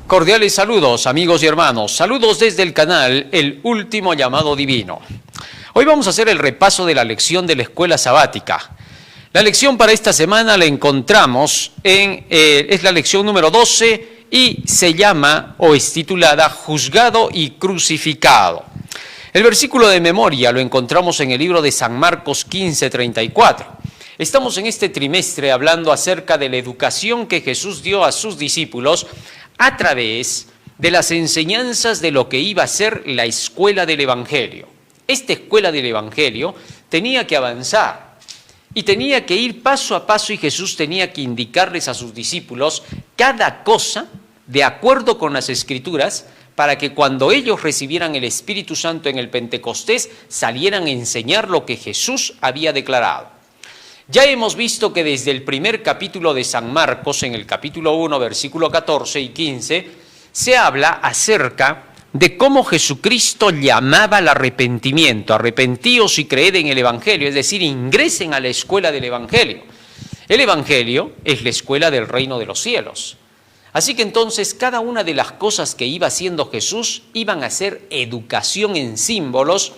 Cordiales saludos, amigos y hermanos. Saludos desde el canal El Último Llamado Divino. Hoy vamos a hacer el repaso de la lección de la escuela sabática. La lección para esta semana la encontramos es la lección número 12 y se llama o es titulada Juzgado y Crucificado. El versículo de memoria lo encontramos en el libro de San Marcos 15:34. Estamos en este trimestre hablando acerca de la educación que Jesús dio a sus discípulos a través de las enseñanzas de lo que iba a ser la escuela del Evangelio. Esta escuela del Evangelio tenía que avanzar y tenía que ir paso a paso y Jesús tenía que indicarles a sus discípulos cada cosa de acuerdo con las Escrituras para que cuando ellos recibieran el Espíritu Santo en el Pentecostés salieran a enseñar lo que Jesús había declarado. Ya hemos visto que desde el primer capítulo de San Marcos, en el capítulo 1, versículo 14 y 15, se habla acerca de cómo Jesucristo llamaba al arrepentimiento. Arrepentíos y creed en el Evangelio, es decir, ingresen a la escuela del Evangelio. El Evangelio es la escuela del reino de los cielos. Así que entonces cada una de las cosas que iba haciendo Jesús iban a ser educación en símbolos,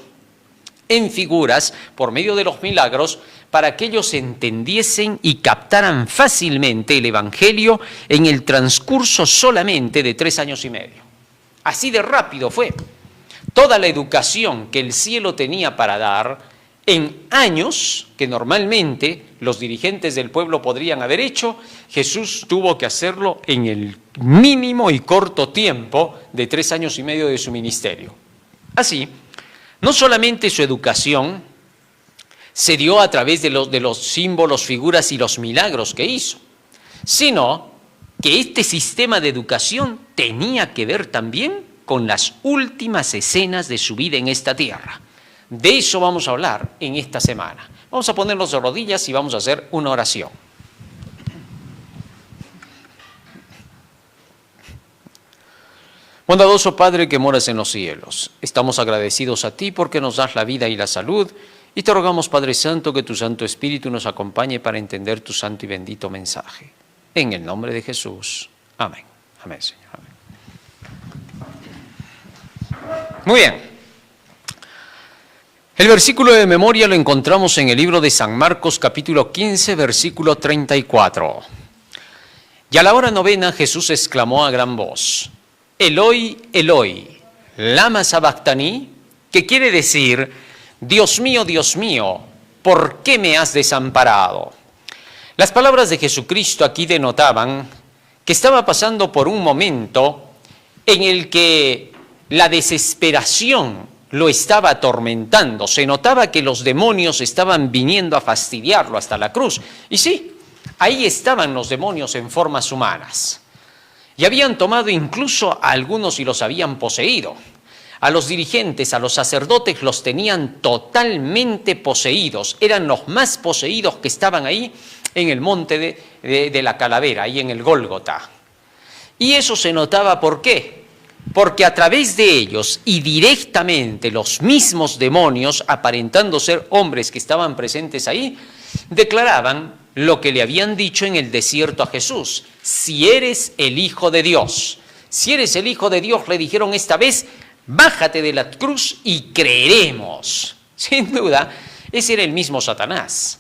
en figuras, por medio de los milagros, para que ellos entendiesen y captaran fácilmente el Evangelio en el transcurso solamente de 3 años y medio. Así de rápido fue. Toda la educación que el cielo tenía para dar en años, que normalmente los dirigentes del pueblo podrían haber hecho, Jesús tuvo que hacerlo en el mínimo y corto tiempo de 3 años y medio de su ministerio. Así, no solamente su educación se dio a través de los símbolos, figuras y los milagros que hizo, sino que este sistema de educación tenía que ver también con las últimas escenas de su vida en esta tierra. De eso vamos a hablar en esta semana. Vamos a ponernos de rodillas y vamos a hacer una oración. Bondadoso Padre que moras en los cielos, estamos agradecidos a ti porque nos das la vida y la salud y te rogamos, Padre Santo, que tu Santo Espíritu nos acompañe para entender tu santo y bendito mensaje. En el nombre de Jesús. Amén. Amén, Señor. Amén. Muy bien. El versículo de memoria lo encontramos en el libro de San Marcos, capítulo 15, versículo 34. Y a la hora novena Jesús exclamó a gran voz: Eloi, Eloi, lama sabactani, que quiere decir, Dios mío, ¿por qué me has desamparado? Las palabras de Jesucristo aquí denotaban que estaba pasando por un momento en el que la desesperación lo estaba atormentando. Se notaba que los demonios estaban viniendo a fastidiarlo hasta la cruz. Y sí, ahí estaban los demonios en formas humanas. Y habían tomado incluso a algunos y los habían poseído. A los dirigentes, a los sacerdotes los tenían totalmente poseídos. Eran los más poseídos que estaban ahí en el monte de la calavera, ahí en el Gólgota. Y eso se notaba, ¿por qué? Porque a través de ellos y directamente los mismos demonios, aparentando ser hombres que estaban presentes ahí, declaraban lo que le habían dicho en el desierto a Jesús: si eres el Hijo de Dios. Si eres el Hijo de Dios, le dijeron esta vez, bájate de la cruz y creeremos. Sin duda, ese era el mismo Satanás.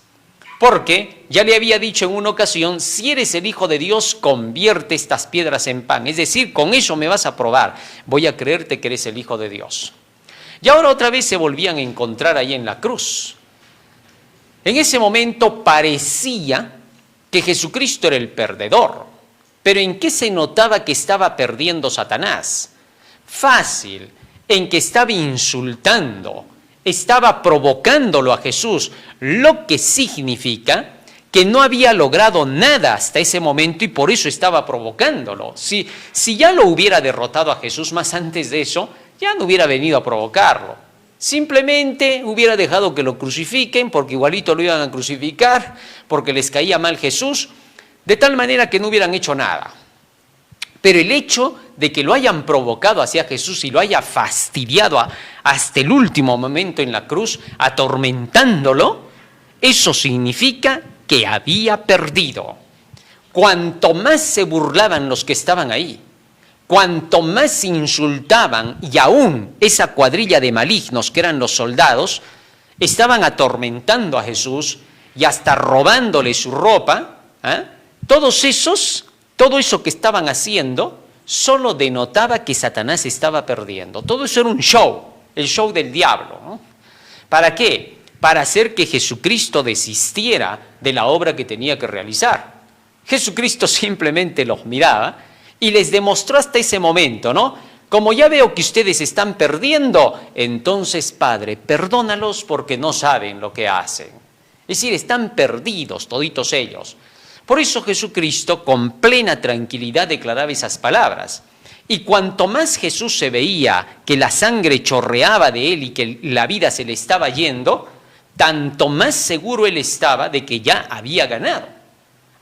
Porque ya le había dicho en una ocasión, si eres el Hijo de Dios, convierte estas piedras en pan. Es decir, con eso me vas a probar. Voy a creerte que eres el Hijo de Dios. Y ahora otra vez se volvían a encontrar ahí en la cruz. En ese momento parecía que Jesucristo era el perdedor. Pero ¿en qué se notaba que estaba perdiendo Satanás? Fácil, en que estaba insultando, estaba provocándolo a Jesús, lo que significa que no había logrado nada hasta ese momento y por eso estaba provocándolo. Si ya lo hubiera derrotado a Jesús más antes de eso, ya no hubiera venido a provocarlo. Simplemente hubiera dejado que lo crucifiquen, porque igualito lo iban a crucificar, porque les caía mal Jesús, de tal manera que no hubieran hecho nada. Pero el hecho de que lo hayan provocado hacia Jesús y lo haya fastidiado hasta el último momento en la cruz, atormentándolo, eso significa que había perdido. Cuanto más se burlaban los que estaban ahí, cuanto más insultaban, y aún esa cuadrilla de malignos que eran los soldados, estaban atormentando a Jesús y hasta robándole su ropa, todo eso que estaban haciendo solo denotaba que Satanás estaba perdiendo. Todo eso era un show, el show del diablo, ¿no? ¿Para qué? Para hacer que Jesucristo desistiera de la obra que tenía que realizar. Jesucristo simplemente los miraba y les demostró hasta ese momento, ¿no? Como ya veo que ustedes están perdiendo, entonces, Padre, perdónalos porque no saben lo que hacen. Es decir, están perdidos toditos ellos. Por eso Jesucristo con plena tranquilidad declaraba esas palabras. Y cuanto más Jesús se veía que la sangre chorreaba de él y que la vida se le estaba yendo, tanto más seguro él estaba de que ya había ganado.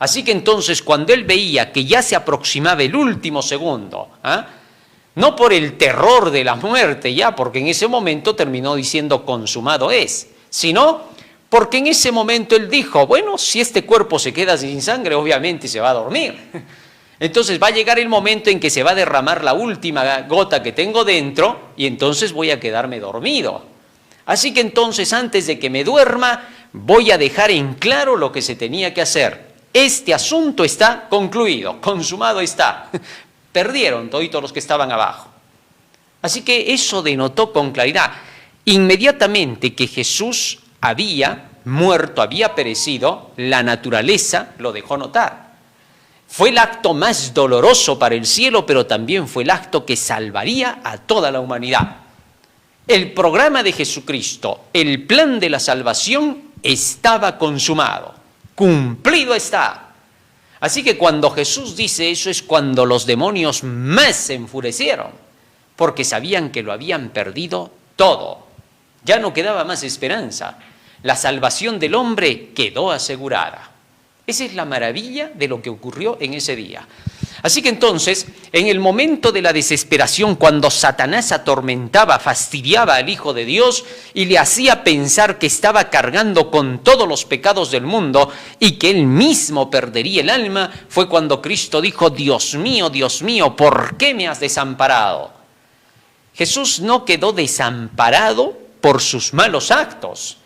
Así que entonces cuando él veía que ya se aproximaba el último segundo, no por el terror de la muerte ya, porque en ese momento terminó diciendo consumado es, sino porque en ese momento él dijo, bueno, si este cuerpo se queda sin sangre, obviamente se va a dormir. Entonces va a llegar el momento en que se va a derramar la última gota que tengo dentro y entonces voy a quedarme dormido. Así que entonces antes de que me duerma voy a dejar en claro lo que se tenía que hacer. Este asunto está concluido, consumado está. Perdieron toditos los que estaban abajo. Así que eso denotó con claridad. Inmediatamente que Jesús había muerto, había perecido, la naturaleza lo dejó notar. Fue el acto más doloroso para el cielo, pero también fue el acto que salvaría a toda la humanidad. El programa de Jesucristo, el plan de la salvación estaba consumado, cumplido está. Así que cuando Jesús dice eso es cuando los demonios más se enfurecieron, porque sabían que lo habían perdido todo. Ya no quedaba más esperanza. La salvación del hombre quedó asegurada. Esa es la maravilla de lo que ocurrió en ese día. Así que entonces, en el momento de la desesperación, cuando Satanás atormentaba, fastidiaba al Hijo de Dios y le hacía pensar que estaba cargando con todos los pecados del mundo y que él mismo perdería el alma, fue cuando Cristo dijo, Dios mío, ¿por qué me has desamparado? Jesús no quedó desamparado por sus malos actos.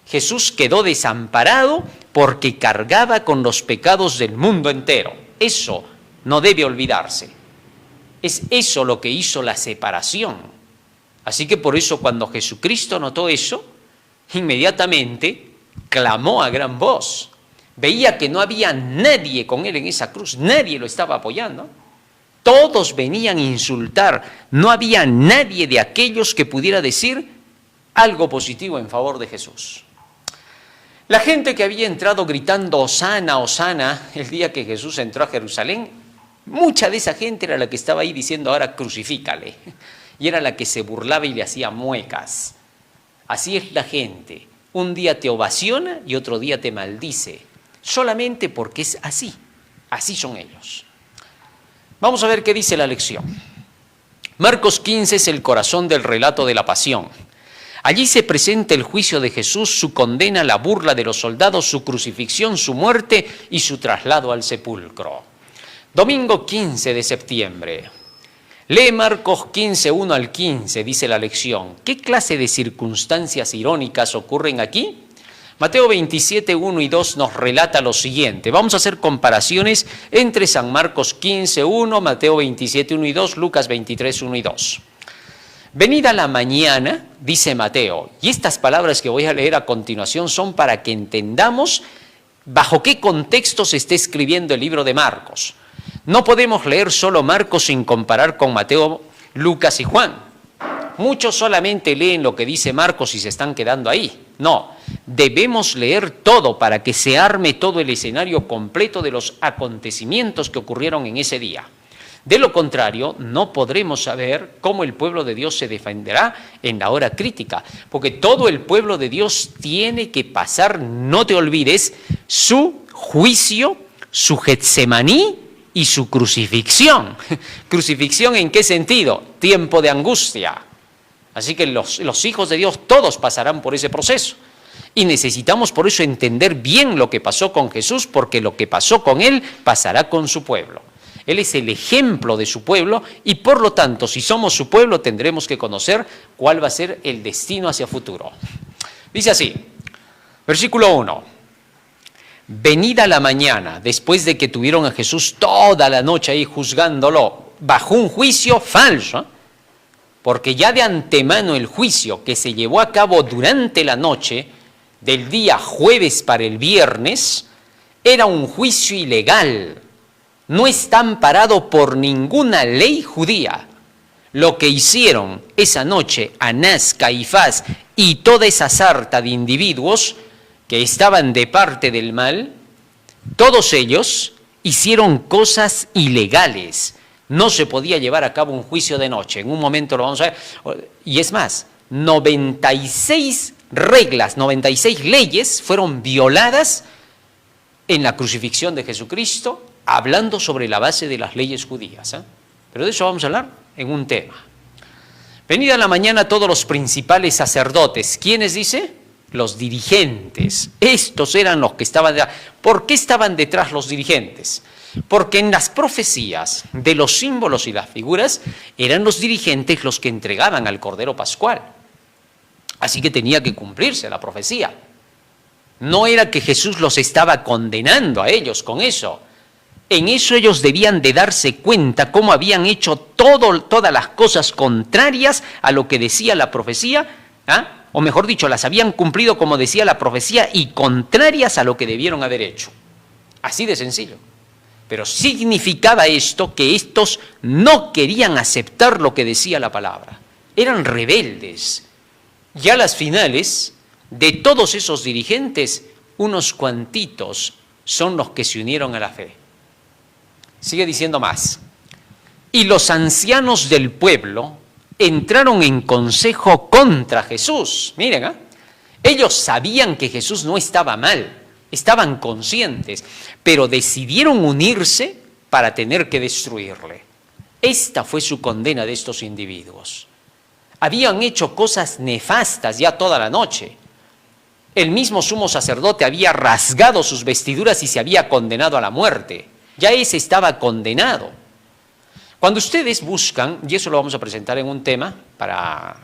Jesús quedó desamparado porque cargaba con los pecados del mundo entero. Eso no debe olvidarse. Es eso lo que hizo la separación. Así que por eso cuando Jesucristo notó eso, inmediatamente clamó a gran voz. Veía que no había nadie con él en esa cruz, nadie lo estaba apoyando. Todos venían a insultar, no había nadie de aquellos que pudiera decir algo positivo en favor de Jesús. La gente que había entrado gritando Hosana, Hosana, el día que Jesús entró a Jerusalén, mucha de esa gente era la que estaba ahí diciendo ahora crucifícale, y era la que se burlaba y le hacía muecas. Así es la gente, un día te ovaciona y otro día te maldice, solamente porque es así son ellos. Vamos a ver qué dice la lección. Marcos 15 es el corazón del relato de la pasión. Allí se presenta el juicio de Jesús, su condena, la burla de los soldados, su crucifixión, su muerte y su traslado al sepulcro. Domingo 15 de septiembre. Lee Marcos 15, 1 al 15, dice la lección. ¿Qué clase de circunstancias irónicas ocurren aquí? Mateo 27, 1 y 2 nos relata lo siguiente. Vamos a hacer comparaciones entre San Marcos 15, 1, Mateo 27, 1 y 2, Lucas 23, 1 y 2. Venida la mañana, dice Mateo, y estas palabras que voy a leer a continuación son para que entendamos bajo qué contexto se está escribiendo el libro de Marcos. No podemos leer solo Marcos sin comparar con Mateo, Lucas y Juan. Muchos solamente leen lo que dice Marcos y se están quedando ahí. No, debemos leer todo para que se arme todo el escenario completo de los acontecimientos que ocurrieron en ese día. De lo contrario, no podremos saber cómo el pueblo de Dios se defenderá en la hora crítica, porque todo el pueblo de Dios tiene que pasar, no te olvides, su juicio, su Getsemaní y su crucifixión. ¿Crucifixión en qué sentido? Tiempo de angustia. Así que los hijos de Dios todos pasarán por ese proceso. Y necesitamos por eso entender bien lo que pasó con Jesús, porque lo que pasó con él pasará con su pueblo. Él es el ejemplo de su pueblo y por lo tanto, si somos su pueblo, tendremos que conocer cuál va a ser el destino hacia futuro. Dice así, versículo 1. Venida la mañana, después de que tuvieron a Jesús toda la noche ahí juzgándolo, bajo un juicio falso, porque ya de antemano el juicio que se llevó a cabo durante la noche, del día jueves para el viernes, era un juicio ilegal. No está amparado por ninguna ley judía. Lo que hicieron esa noche Anás, Caifás y toda esa sarta de individuos que estaban de parte del mal, todos ellos hicieron cosas ilegales. No se podía llevar a cabo un juicio de noche. En un momento lo vamos a ver. Y es más, 96 reglas, 96 leyes fueron violadas en la crucifixión de Jesucristo, hablando sobre la base de las leyes judías. Pero de eso vamos a hablar en un tema. Venida la mañana todos los principales sacerdotes. ¿Quiénes dice? Los dirigentes. Estos eran los que estaban detrás. ¿Por qué estaban detrás los dirigentes? Porque en las profecías de los símbolos y las figuras eran los dirigentes los que entregaban al Cordero Pascual. Así que tenía que cumplirse la profecía. No era que Jesús los estaba condenando a ellos con eso. En eso ellos debían de darse cuenta cómo habían hecho todas las cosas contrarias a lo que decía la profecía, o mejor dicho, las habían cumplido como decía la profecía y contrarias a lo que debieron haber hecho. Así de sencillo. Pero significaba esto que estos no querían aceptar lo que decía la palabra. Eran rebeldes. Ya a las finales, de todos esos dirigentes, unos cuantitos son los que se unieron a la fe. Sigue diciendo más. Y los ancianos del pueblo entraron en consejo contra Jesús. Miren, ellos sabían que Jesús no estaba mal, estaban conscientes, pero decidieron unirse para tener que destruirle. Esta fue su condena de estos individuos. Habían hecho cosas nefastas ya toda la noche. El mismo sumo sacerdote había rasgado sus vestiduras y se había condenado a la muerte. Ya ese estaba condenado. Cuando ustedes buscan, y eso lo vamos a presentar en un tema para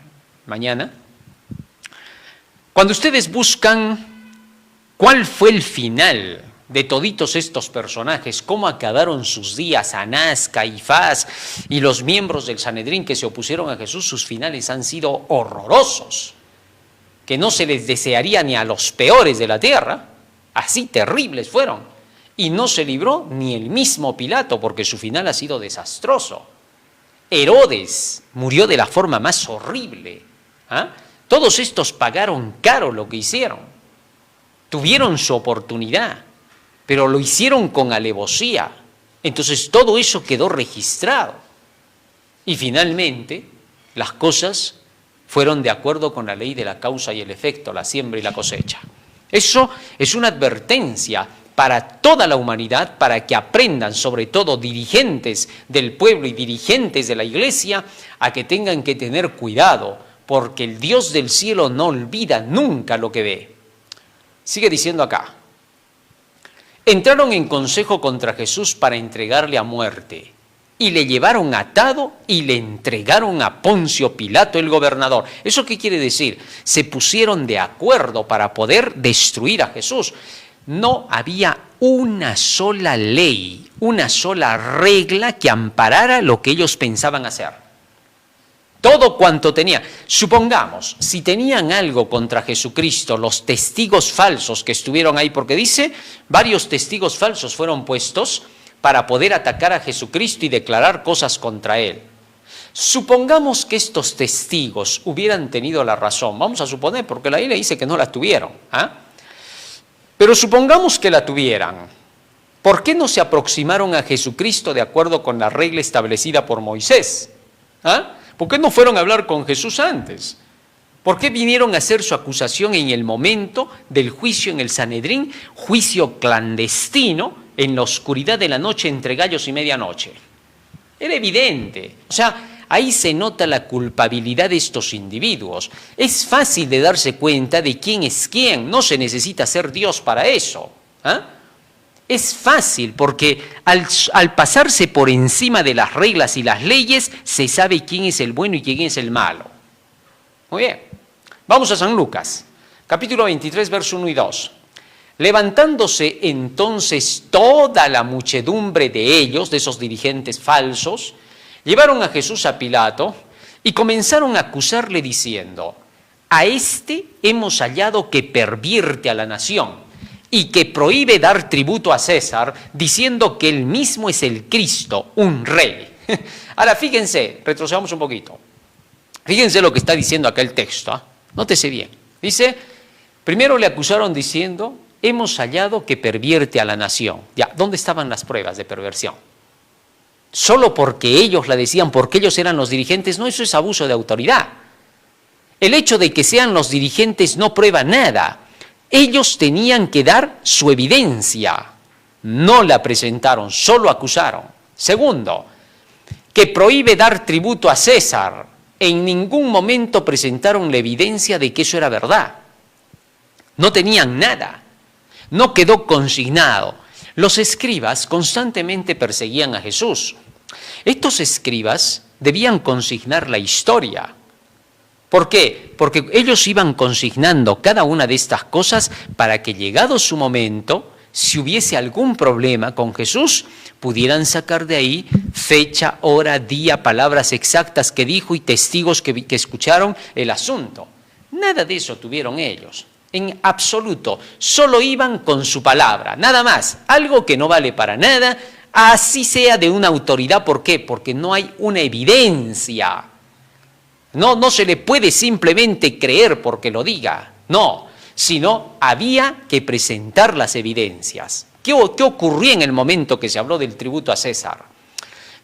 mañana, cuando ustedes buscan cuál fue el final de toditos estos personajes, cómo acabaron sus días, Anás, Caifás y los miembros del Sanedrín que se opusieron a Jesús, sus finales han sido horrorosos, que no se les desearía ni a los peores de la tierra, así terribles fueron, y no se libró ni el mismo Pilato, porque su final ha sido desastroso. Herodes murió de la forma más horrible. Todos estos pagaron caro lo que hicieron, tuvieron su oportunidad, pero lo hicieron con alevosía. Entonces todo eso quedó registrado. Y finalmente las cosas fueron de acuerdo con la ley de la causa y el efecto, la siembra y la cosecha. Eso es una advertencia para toda la humanidad, para que aprendan, sobre todo dirigentes del pueblo y dirigentes de la iglesia, a que tengan que tener cuidado, porque el Dios del cielo no olvida nunca lo que ve. Sigue diciendo acá. Entraron en consejo contra Jesús para entregarle a muerte y le llevaron atado y le entregaron a Poncio Pilato, el gobernador. ¿Eso qué quiere decir? Se pusieron de acuerdo para poder destruir a Jesús. No había una sola ley, una sola regla que amparara lo que ellos pensaban hacer. Todo cuanto tenía. Supongamos, si tenían algo contra Jesucristo, los testigos falsos que estuvieron ahí, porque dice, varios testigos falsos fueron puestos para poder atacar a Jesucristo y declarar cosas contra él. Supongamos que estos testigos hubieran tenido la razón, vamos a suponer, porque la Biblia dice que no la tuvieron, pero supongamos que la tuvieran. ¿Por qué no se aproximaron a Jesucristo de acuerdo con la regla establecida por Moisés? ¿Por qué no fueron a hablar con Jesús antes? ¿Por qué vinieron a hacer su acusación en el momento del juicio en el Sanedrín, juicio clandestino, en la oscuridad de la noche entre gallos y medianoche? Era evidente. O sea, ahí se nota la culpabilidad de estos individuos. Es fácil de darse cuenta de quién es quién. No se necesita ser Dios para eso. Es fácil porque al pasarse por encima de las reglas y las leyes, se sabe quién es el bueno y quién es el malo. Muy bien, vamos a San Lucas, capítulo 23, verso 1 y 2. Levantándose entonces toda la muchedumbre de ellos, de esos dirigentes falsos, llevaron a Jesús a Pilato y comenzaron a acusarle diciendo: a este hemos hallado que pervierte a la nación y que prohíbe dar tributo a César, diciendo que él mismo es el Cristo, un rey. Ahora fíjense, retrocedamos un poquito. Fíjense lo que está diciendo acá el texto, ¿eh? Nótese bien. Dice, primero le acusaron diciendo, hemos hallado que pervierte a la nación. Ya, ¿dónde estaban las pruebas de perversión? Solo porque ellos la decían, porque ellos eran los dirigentes, no, eso es abuso de autoridad. El hecho de que sean los dirigentes no prueba nada. Ellos tenían que dar su evidencia. No la presentaron, solo acusaron. Segundo, que prohíbe dar tributo a César. En ningún momento presentaron la evidencia de que eso era verdad. No tenían nada. No quedó consignado. Los escribas constantemente perseguían a Jesús. Estos escribas debían consignar la historia. ¿Por qué? Porque ellos iban consignando cada una de estas cosas para que, llegado su momento, si hubiese algún problema con Jesús, pudieran sacar de ahí fecha, hora, día, palabras exactas que dijo y testigos que escucharon el asunto. Nada de eso tuvieron ellos, en absoluto. Solo iban con su palabra, nada más. Algo que no vale para nada, así sea de una autoridad. ¿Por qué? Porque no hay una evidencia. No se le puede simplemente creer porque lo diga, no, sino había que presentar las evidencias. ¿Qué ocurrió en el momento que se habló del tributo a César?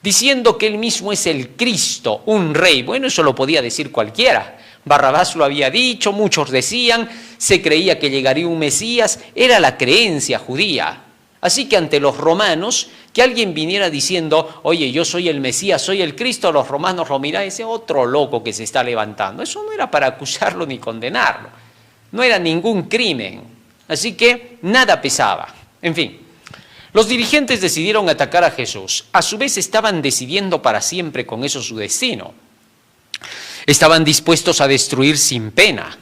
Diciendo que él mismo es el Cristo, un rey. Bueno, eso lo podía decir cualquiera. Barrabás lo había dicho, muchos decían, se creía que llegaría un Mesías, era la creencia judía. Así que ante los romanos, que alguien viniera diciendo, oye, yo soy el Mesías, soy el Cristo, los romanos lo miraban, ese otro loco que se está levantando. Eso no era para acusarlo ni condenarlo, no era ningún crimen, así que nada pesaba. En fin, los dirigentes decidieron atacar a Jesús, a su vez estaban decidiendo para siempre con eso su destino. Estaban dispuestos a destruir sin pena.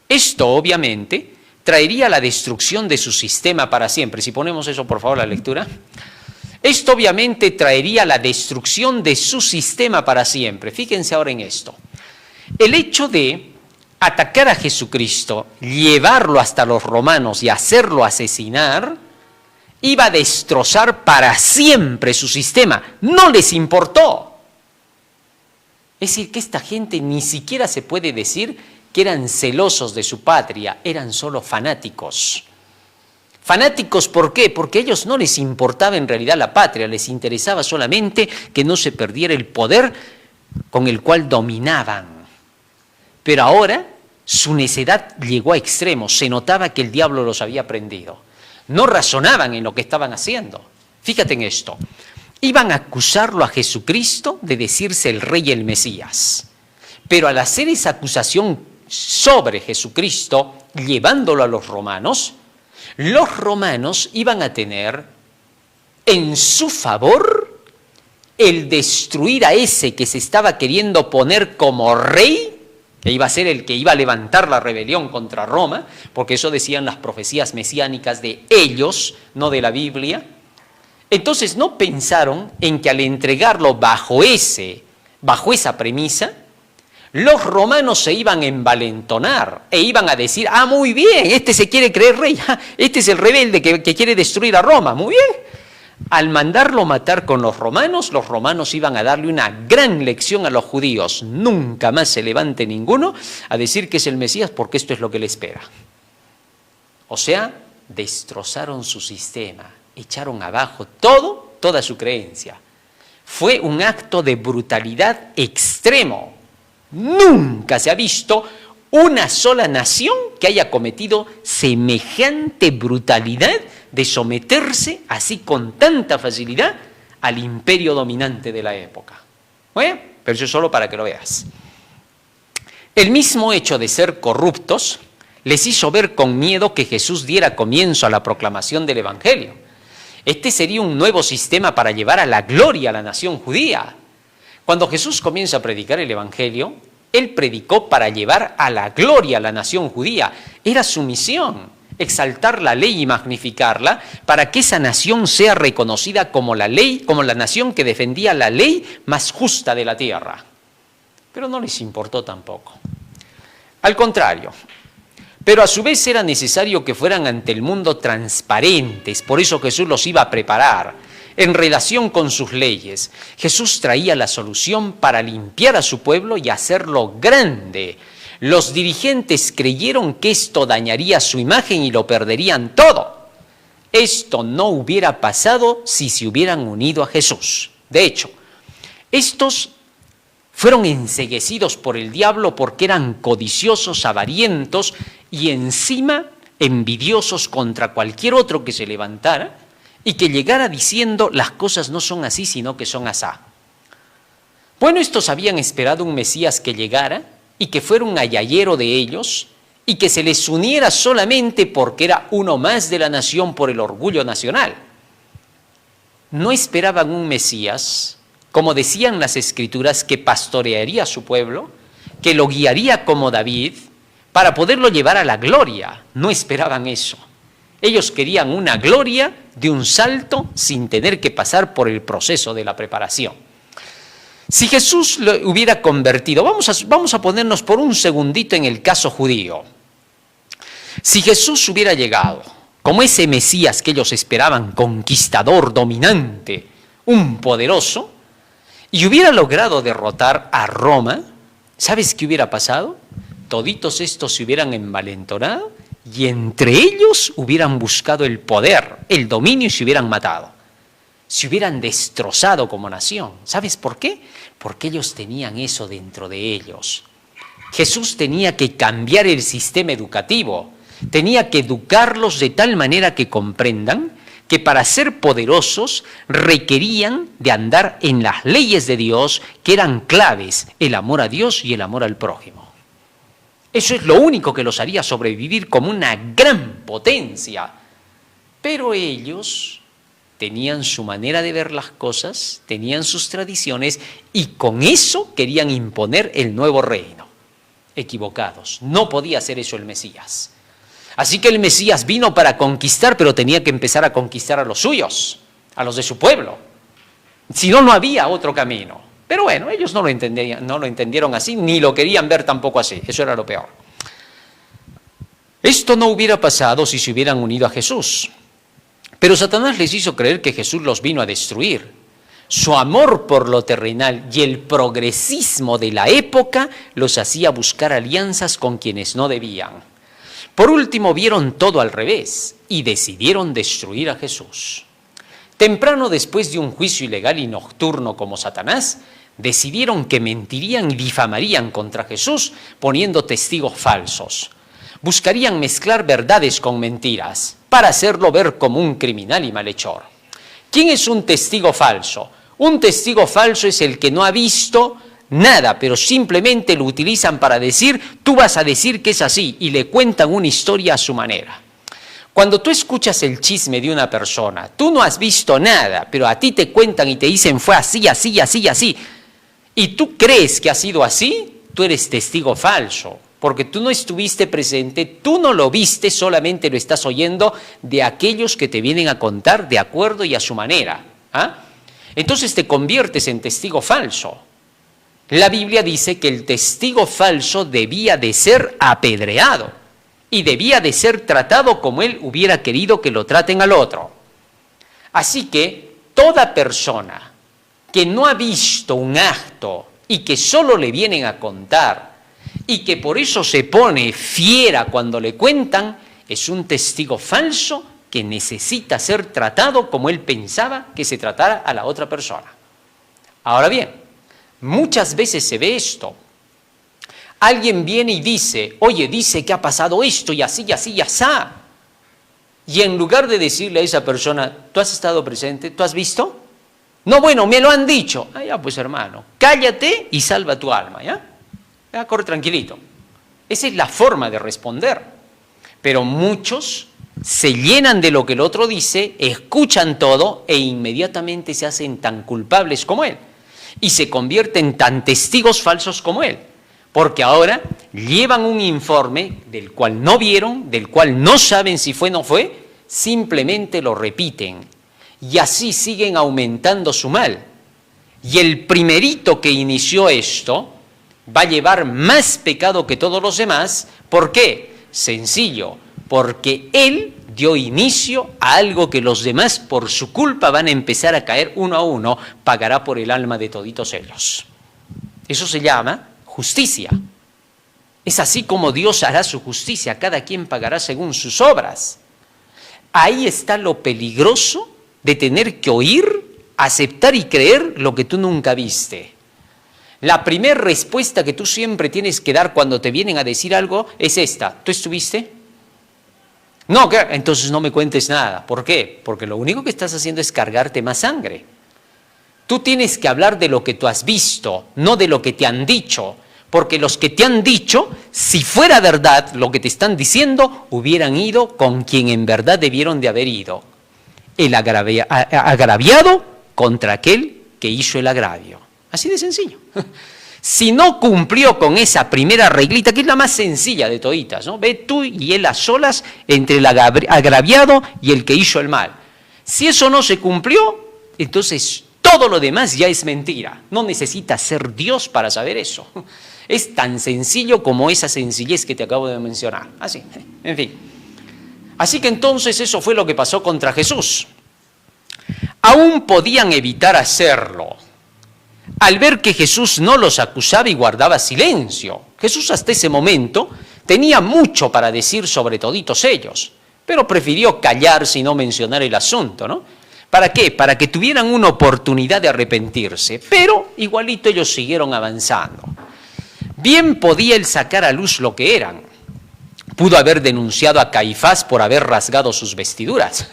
Esto, obviamente, traería la destrucción de su sistema para siempre. Si ponemos eso, por favor, la lectura. Esto obviamente traería la destrucción de su sistema para siempre. Fíjense ahora en esto. El hecho de atacar a Jesucristo, llevarlo hasta los romanos y hacerlo asesinar, iba a destrozar para siempre su sistema. No les importó. Es decir, que esta gente ni siquiera se puede decir que eran celosos de su patria, eran solo fanáticos. Fanáticos, ¿por qué? Porque a ellos no les importaba en realidad la patria, les interesaba solamente que no se perdiera el poder con el cual dominaban. Pero ahora su necedad llegó a extremos, se notaba que el diablo los había prendido. No razonaban en lo que estaban haciendo. Fíjate en esto. Iban a acusarlo a Jesucristo de decirse el rey y el Mesías. Pero al hacer esa acusación sobre Jesucristo, llevándolo a los romanos iban a tener en su favor el destruir a ese que se estaba queriendo poner como rey, que iba a ser el que iba a levantar la rebelión contra Roma, porque eso decían las profecías mesiánicas de ellos, no de la Biblia. Entonces no pensaron en que al entregarlo bajo esa premisa, los romanos se iban a envalentonar e iban a decir, muy bien, este se quiere creer rey, este es el rebelde que quiere destruir a Roma, muy bien. Al mandarlo matar con los romanos iban a darle una gran lección a los judíos. Nunca más se levante ninguno a decir que es el Mesías porque esto es lo que le espera. O sea, destrozaron su sistema, echaron abajo toda su creencia. Fue un acto de brutalidad extremo. Nunca se ha visto una sola nación que haya cometido semejante brutalidad de someterse así con tanta facilidad al imperio dominante de la época. Bueno, pero eso es solo para que lo veas. El mismo hecho de ser corruptos les hizo ver con miedo que Jesús diera comienzo a la proclamación del Evangelio. Este sería un nuevo sistema para llevar a la gloria a la nación judía. Cuando Jesús comienza a predicar el Evangelio, Él predicó para llevar a la gloria a la nación judía. Era su misión, exaltar la ley y magnificarla para que esa nación sea reconocida como la ley, como la nación que defendía la ley más justa de la tierra. Pero no les importó tampoco. Al contrario, pero a su vez era necesario que fueran ante el mundo transparentes, por eso Jesús los iba a preparar en relación con sus leyes. Jesús traía la solución para limpiar a su pueblo y hacerlo grande. Los dirigentes creyeron que esto dañaría su imagen y lo perderían todo. Esto no hubiera pasado si se hubieran unido a Jesús. De hecho, estos fueron enceguecidos por el diablo porque eran codiciosos, avarientos y encima envidiosos contra cualquier otro que se levantara y que llegara diciendo las cosas no son así sino que son asá. Bueno, estos habían esperado un Mesías que llegara y que fuera un ayayero de ellos y que se les uniera solamente porque era uno más de la nación por el orgullo nacional. No esperaban un Mesías, como decían las Escrituras, que pastorearía a su pueblo, que lo guiaría como David, para poderlo llevar a la gloria. No esperaban eso. Ellos querían una gloria de un salto sin tener que pasar por el proceso de la preparación. Si Jesús lo hubiera convertido, vamos a ponernos por un segundito en el caso judío. Si Jesús hubiera llegado como ese Mesías que ellos esperaban, conquistador, dominante, un poderoso, y hubiera logrado derrotar a Roma, ¿sabes qué hubiera pasado? Toditos estos se hubieran envalentonado y entre ellos hubieran buscado el poder, el dominio y se hubieran matado. Se hubieran destrozado como nación. ¿Sabes por qué? Porque ellos tenían eso dentro de ellos. Jesús tenía que cambiar el sistema educativo, tenía que educarlos de tal manera que comprendan que para ser poderosos requerían de andar en las leyes de Dios, que eran claves, el amor a Dios y el amor al prójimo. Eso es lo único que los haría sobrevivir como una gran potencia. Pero ellos tenían su manera de ver las cosas, tenían sus tradiciones y con eso querían imponer el nuevo reino. Equivocados, no podía hacer eso el Mesías. Así que el Mesías vino para conquistar, pero tenía que empezar a conquistar a los suyos, a los de su pueblo. Si no, no había otro camino. Pero bueno, ellos no lo entendieron así, ni lo querían ver tampoco así. Eso era lo peor. Esto no hubiera pasado si se hubieran unido a Jesús. Pero Satanás les hizo creer que Jesús los vino a destruir. Su amor por lo terrenal y el progresismo de la época los hacía buscar alianzas con quienes no debían. Por último, vieron todo al revés y decidieron destruir a Jesús. Temprano, después de un juicio ilegal y nocturno como Satanás, decidieron que mentirían y difamarían contra Jesús poniendo testigos falsos. Buscarían mezclar verdades con mentiras para hacerlo ver como un criminal y malhechor. ¿Quién es un testigo falso? Un testigo falso es el que no ha visto nada, pero simplemente lo utilizan para decir, tú vas a decir que es así, y le cuentan una historia a su manera. Cuando tú escuchas el chisme de una persona, tú no has visto nada, pero a ti te cuentan y te dicen fue así, así, así, así, y tú crees que ha sido así, tú eres testigo falso, porque tú no estuviste presente, tú no lo viste, solamente lo estás oyendo de aquellos que te vienen a contar de acuerdo y a su manera. Entonces te conviertes en testigo falso. La Biblia dice que el testigo falso debía de ser apedreado y debía de ser tratado como él hubiera querido que lo traten al otro. Así que toda persona que no ha visto un acto y que solo le vienen a contar y que por eso se pone fiera cuando le cuentan, es un testigo falso que necesita ser tratado como él pensaba que se tratara a la otra persona. Ahora bien, muchas veces se ve esto. Alguien viene y dice, oye, dice que ha pasado esto y así, y así, y asá. Y en lugar de decirle a esa persona, ¿tú has estado presente? ¿Tú has visto? No, bueno, me lo han dicho. Ya pues hermano, cállate y salva tu alma, ¿ya? Corre tranquilito. Esa es la forma de responder. Pero muchos se llenan de lo que el otro dice, escuchan todo e inmediatamente se hacen tan culpables como él y se convierten tan testigos falsos como él, porque ahora llevan un informe del cual no vieron, del cual no saben si fue o no fue, simplemente lo repiten y así siguen aumentando su mal. Y el primerito que inició esto va a llevar más pecado que todos los demás. ¿Por qué? Sencillo, porque él dio inicio a algo que los demás por su culpa van a empezar a caer uno a uno, pagará por el alma de toditos ellos. Eso se llama justicia. Es así como Dios hará su justicia, cada quien pagará según sus obras. Ahí está lo peligroso de tener que oír, aceptar y creer lo que tú nunca viste. La primera respuesta que tú siempre tienes que dar cuando te vienen a decir algo es esta: ¿tú estuviste? No, entonces no me cuentes nada. ¿Por qué? Porque lo único que estás haciendo es cargarte más sangre. Tú tienes que hablar de lo que tú has visto, no de lo que te han dicho. Porque los que te han dicho, si fuera verdad lo que te están diciendo, hubieran ido con quien en verdad debieron de haber ido. El agraviado contra aquel que hizo el agravio. Así de sencillo. Si no cumplió con esa primera reglita, que es la más sencilla de toditas, ¿no? Ve tú y él a solas entre el agraviado y el que hizo el mal. Si eso no se cumplió, entonces todo lo demás ya es mentira. No necesitas ser Dios para saber eso. Es tan sencillo como esa sencillez que te acabo de mencionar. Así, en fin. Así que entonces eso fue lo que pasó contra Jesús. Aún podían evitar hacerlo al ver que Jesús no los acusaba y guardaba silencio. Jesús hasta ese momento tenía mucho para decir sobre toditos ellos, pero prefirió callarse y no mencionar el asunto, ¿no? ¿Para qué? Para que tuvieran una oportunidad de arrepentirse, pero igualito ellos siguieron avanzando. Bien podía él sacar a luz lo que eran. Pudo haber denunciado a Caifás por haber rasgado sus vestiduras,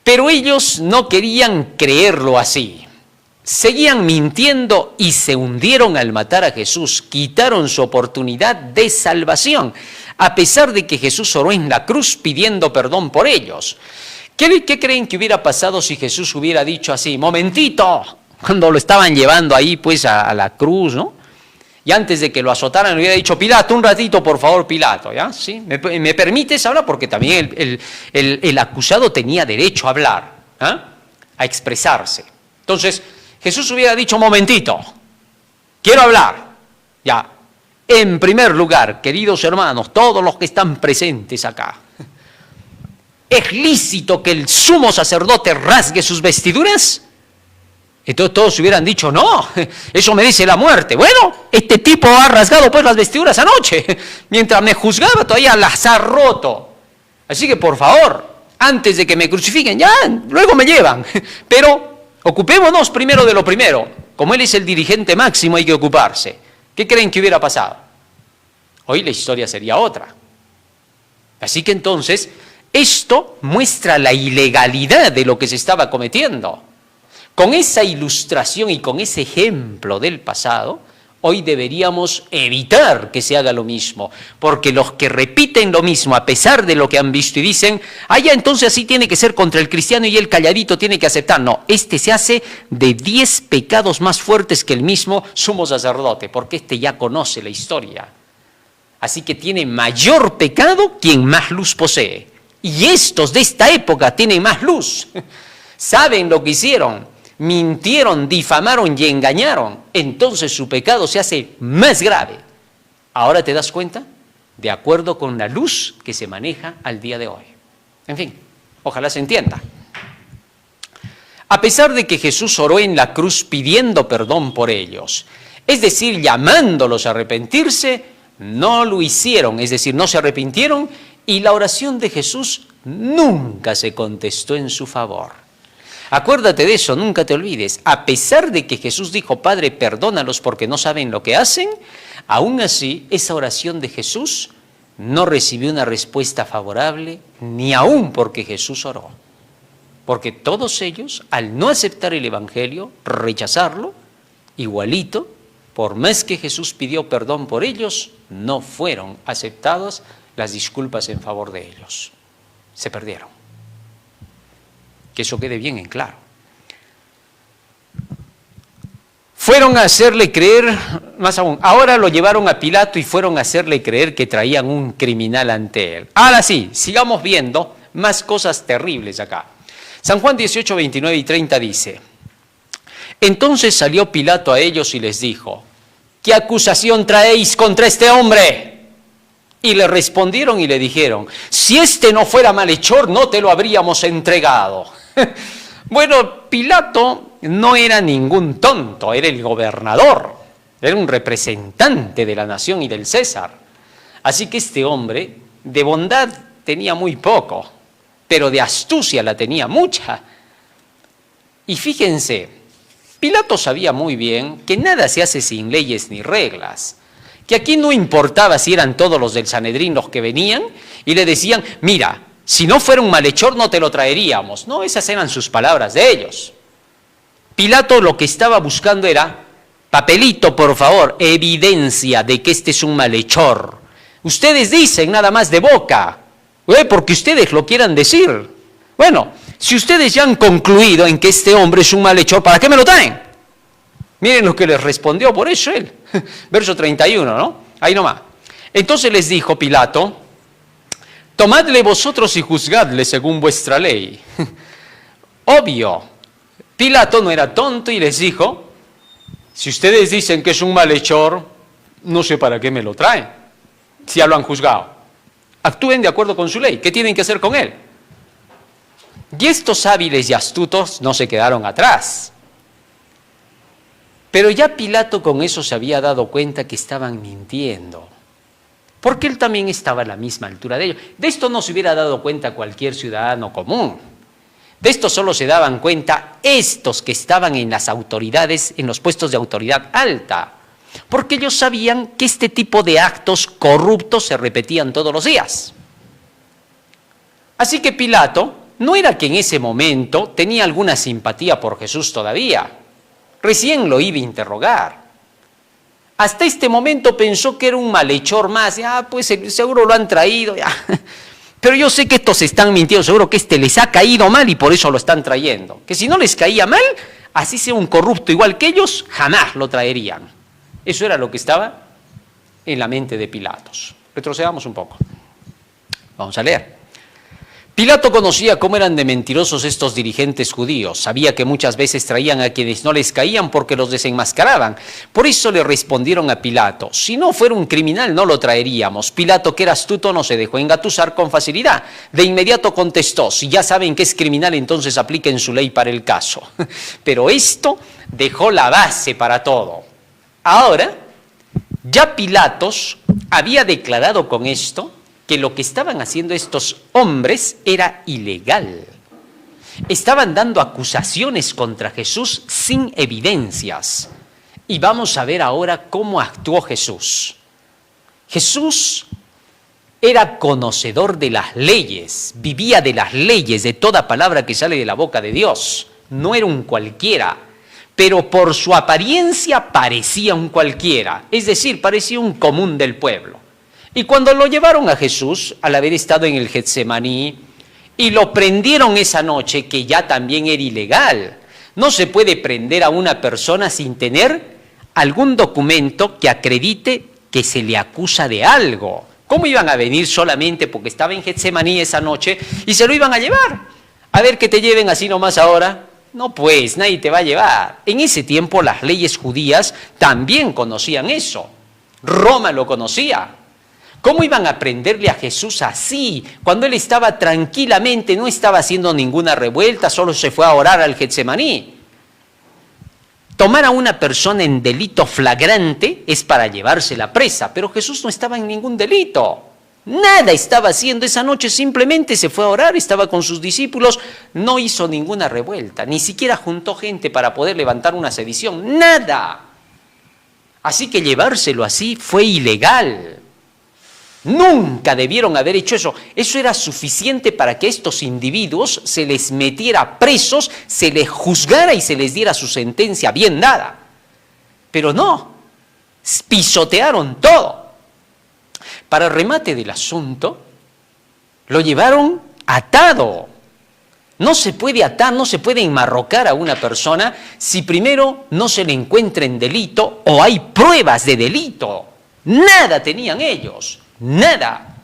pero ellos no querían creerlo así. Seguían mintiendo y se hundieron al matar a Jesús, quitaron su oportunidad de salvación, a pesar de que Jesús oró en la cruz pidiendo perdón por ellos. ¿Qué creen que hubiera pasado si Jesús hubiera dicho así, momentito, cuando lo estaban llevando ahí pues a la cruz, ¿no? Y antes de que lo azotaran hubiera dicho, Pilato, un ratito por favor, Pilato, ¿ya? ¿Sí? ¿Me permites hablar? Porque también el acusado tenía derecho a hablar, ¿eh? A expresarse. Entonces Jesús hubiera dicho, momentito, quiero hablar. Ya, en primer lugar, queridos hermanos, todos los que están presentes acá, ¿es lícito que el sumo sacerdote rasgue sus vestiduras? Entonces todos hubieran dicho, no, eso merece la muerte. Bueno, este tipo ha rasgado pues las vestiduras anoche, mientras me juzgaba todavía las ha roto. Así que por favor, antes de que me crucifiquen, ya, luego me llevan, pero ocupémonos primero de lo primero. Como él es el dirigente máximo, hay que ocuparse. ¿Qué creen que hubiera pasado? Hoy la historia sería otra. Así que entonces, esto muestra la ilegalidad de lo que se estaba cometiendo. Con esa ilustración y con ese ejemplo del pasado, hoy deberíamos evitar que se haga lo mismo, porque los que repiten lo mismo a pesar de lo que han visto y dicen, ya entonces así tiene que ser contra el cristiano y el calladito tiene que aceptar. No, este se hace de 10 pecados más fuertes que el mismo sumo sacerdote, porque este ya conoce la historia. Así que tiene mayor pecado quien más luz posee. Y estos de esta época tienen más luz. Saben lo que hicieron. Mintieron, difamaron y engañaron, entonces su pecado se hace más grave. ¿Ahora te das cuenta? De acuerdo con la luz que se maneja al día de hoy. En fin, ojalá se entienda. A pesar de que Jesús oró en la cruz pidiendo perdón por ellos, es decir, llamándolos a arrepentirse, no lo hicieron, es decir, no se arrepintieron, y la oración de Jesús nunca se contestó en su favor. Acuérdate de eso, nunca te olvides. A pesar de que Jesús dijo, Padre, perdónalos porque no saben lo que hacen, aún así, esa oración de Jesús no recibió una respuesta favorable, ni aún porque Jesús oró. Porque todos ellos, al no aceptar el Evangelio, rechazarlo, igualito, por más que Jesús pidió perdón por ellos, no fueron aceptadas las disculpas en favor de ellos. se perdieron. Que eso quede bien en claro. Fueron a hacerle creer, más aún, ahora lo llevaron a Pilato y fueron a hacerle creer que traían un criminal ante él. Ahora sí, sigamos viendo más cosas terribles acá. San Juan 18, 29 y 30 dice: entonces salió Pilato a ellos y les dijo: ¿qué acusación traéis contra este hombre? Y le respondieron y le dijeron: si este no fuera malhechor, no te lo habríamos entregado. Bueno, Pilato no era ningún tonto, era el gobernador, era un representante de la nación y del César. Así que este hombre de bondad tenía muy poco, pero de astucia la tenía mucha. Y fíjense, Pilato sabía muy bien que nada se hace sin leyes ni reglas, que aquí no importaba si eran todos los del Sanedrín los que venían y le decían: mira, si no fuera un malhechor no te lo traeríamos. No, esas eran sus palabras de ellos. Pilato lo que estaba buscando era: papelito, por favor, evidencia de que este es un malhechor. Ustedes dicen nada más de boca, porque ustedes lo quieran decir. Bueno, si ustedes ya han concluido en que este hombre es un malhechor, ¿para qué me lo traen? Miren lo que les respondió por eso él. Verso 31, ¿no? Ahí nomás. Entonces les dijo Pilato: tomadle vosotros y juzgadle según vuestra ley. Obvio, Pilato no era tonto y les dijo: si ustedes dicen que es un malhechor, no sé para qué me lo traen, si ya lo han juzgado. Actúen de acuerdo con su ley. ¿Qué tienen que hacer con él? Y estos hábiles y astutos no se quedaron atrás. Pero ya Pilato con eso se había dado cuenta que estaban mintiendo, porque él también estaba a la misma altura de ellos. De esto no se hubiera dado cuenta cualquier ciudadano común. De esto solo se daban cuenta estos que estaban en las autoridades, en los puestos de autoridad alta, porque ellos sabían que este tipo de actos corruptos se repetían todos los días. Así que Pilato no era que en ese momento tenía alguna simpatía por Jesús todavía. Recién lo iba a interrogar. Hasta este momento pensó que era un malhechor más. Pues seguro lo han traído. Ya. Pero yo sé que estos están mintiendo. Seguro que este les ha caído mal y por eso lo están trayendo. Que si no les caía mal, así sea un corrupto igual que ellos, jamás lo traerían. Eso era lo que estaba en la mente de Pilatos. Retrocedamos un poco. Vamos a leer. Pilato conocía cómo eran de mentirosos estos dirigentes judíos. Sabía que muchas veces traían a quienes no les caían porque los desenmascaraban. Por eso le respondieron a Pilato: si no fuera un criminal no lo traeríamos. Pilato, que era astuto, no se dejó engatusar con facilidad. De inmediato contestó: si ya saben que es criminal, entonces apliquen su ley para el caso. Pero esto dejó la base para todo. Ahora, ya Pilatos había declarado con esto que lo que estaban haciendo estos hombres era ilegal. Estaban dando acusaciones contra Jesús sin evidencias. Y vamos a ver ahora cómo actuó Jesús. Jesús era conocedor de las leyes, vivía de las leyes, de toda palabra que sale de la boca de Dios. No era un cualquiera, pero por su apariencia parecía un cualquiera, es decir, parecía un común del pueblo. Y cuando lo llevaron a Jesús, al haber estado en el Getsemaní, y lo prendieron esa noche, que ya también era ilegal. No se puede prender a una persona sin tener algún documento que acredite que se le acusa de algo. ¿Cómo iban a venir solamente porque estaba en Getsemaní esa noche y se lo iban a llevar? A ver, que te lleven así nomás ahora. No, pues, nadie te va a llevar. En ese tiempo las leyes judías también conocían eso. Roma lo conocía. ¿Cómo iban a prenderle a Jesús así, cuando él estaba tranquilamente, no estaba haciendo ninguna revuelta, solo se fue a orar al Getsemaní? Tomar a una persona en delito flagrante es para llevársela presa, pero Jesús no estaba en ningún delito. Nada estaba haciendo esa noche, simplemente se fue a orar, estaba con sus discípulos, no hizo ninguna revuelta, ni siquiera juntó gente para poder levantar una sedición, nada. Así que llevárselo así fue ilegal. Nunca debieron haber hecho eso. Eso era suficiente para que a estos individuos se les metiera presos, se les juzgara y se les diera su sentencia bien dada. Pero no, pisotearon todo. Para remate del asunto, lo llevaron atado. No se puede atar, no se puede enmarrocar a una persona si primero no se le encuentra en delito o hay pruebas de delito. Nada tenían ellos, nada.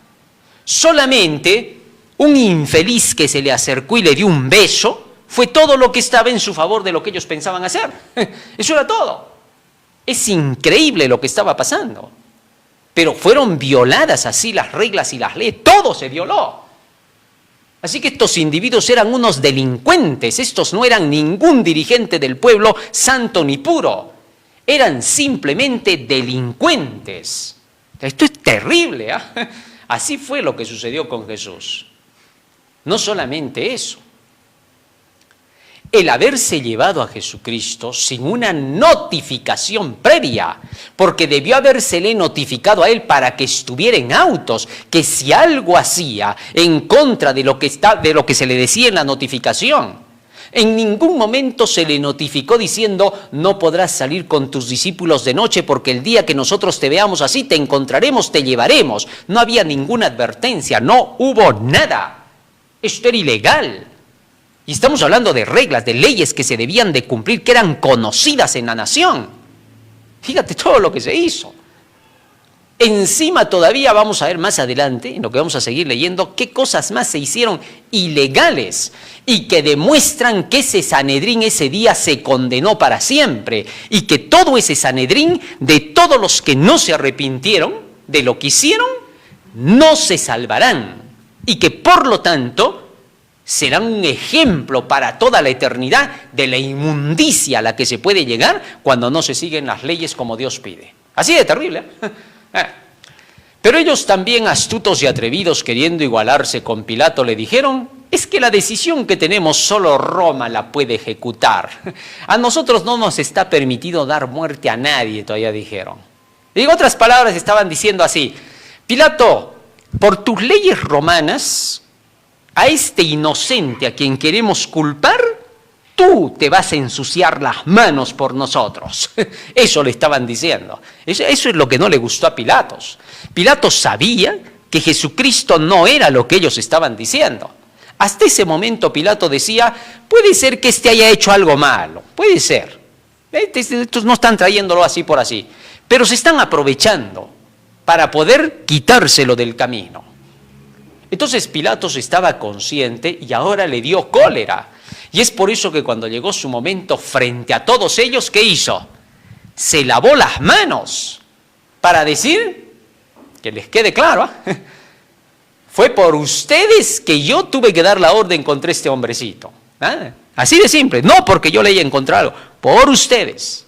Solamente un infeliz que se le acercó y le dio un beso fue todo lo que estaba en su favor de lo que ellos pensaban hacer. Eso era todo. Es increíble lo que estaba pasando. Pero fueron violadas así las reglas y las leyes. Todo se violó. Así que estos individuos eran unos delincuentes. Estos no eran ningún dirigente del pueblo santo ni puro. Eran simplemente delincuentes. Esto es terrible, ¿eh? Así fue lo que sucedió con Jesús. No solamente eso. El haberse llevado a Jesucristo sin una notificación previa, porque debió habérsele notificado a él para que estuviera en autos, que si algo hacía en contra de lo que se le decía en la notificación, en ningún momento se le notificó diciendo: no podrás salir con tus discípulos de noche porque el día que nosotros te veamos así te encontraremos, te llevaremos. No había ninguna advertencia, no hubo nada. Esto era ilegal. Y estamos hablando de reglas, de leyes que se debían de cumplir, que eran conocidas en la nación. Fíjate todo lo que se hizo. Encima todavía vamos a ver más adelante, en lo que vamos a seguir leyendo, qué cosas más se hicieron ilegales y que demuestran que ese Sanedrín ese día se condenó para siempre y que todo ese Sanedrín, de todos los que no se arrepintieron de lo que hicieron, no se salvarán y que por lo tanto serán un ejemplo para toda la eternidad de la inmundicia a la que se puede llegar cuando no se siguen las leyes como Dios pide. Así de terrible, ¿eh? Pero ellos también, astutos y atrevidos, queriendo igualarse con Pilato, le dijeron: es que la decisión que tenemos solo Roma la puede ejecutar. A nosotros no nos está permitido dar muerte a nadie, todavía dijeron. En otras palabras, estaban diciendo así: Pilato, por tus leyes romanas, a este inocente a quien queremos culpar, tú te vas a ensuciar las manos por nosotros. Eso le estaban diciendo. Eso es lo que no le gustó a Pilatos. Pilatos sabía que Jesucristo no era lo que ellos estaban diciendo. Hasta ese momento Pilato decía: puede ser que este haya hecho algo malo, puede ser. Estos no están trayéndolo así por así, pero se están aprovechando para poder quitárselo del camino. Entonces Pilatos estaba consciente y ahora le dio cólera. Y es por eso que cuando llegó su momento frente a todos ellos, ¿qué hizo? Se lavó las manos para decir, que les quede claro, ¿eh? Fue por ustedes que yo tuve que dar la orden contra este hombrecito. ¿Eh? Así de simple, no porque yo le haya encontrado algo, por ustedes.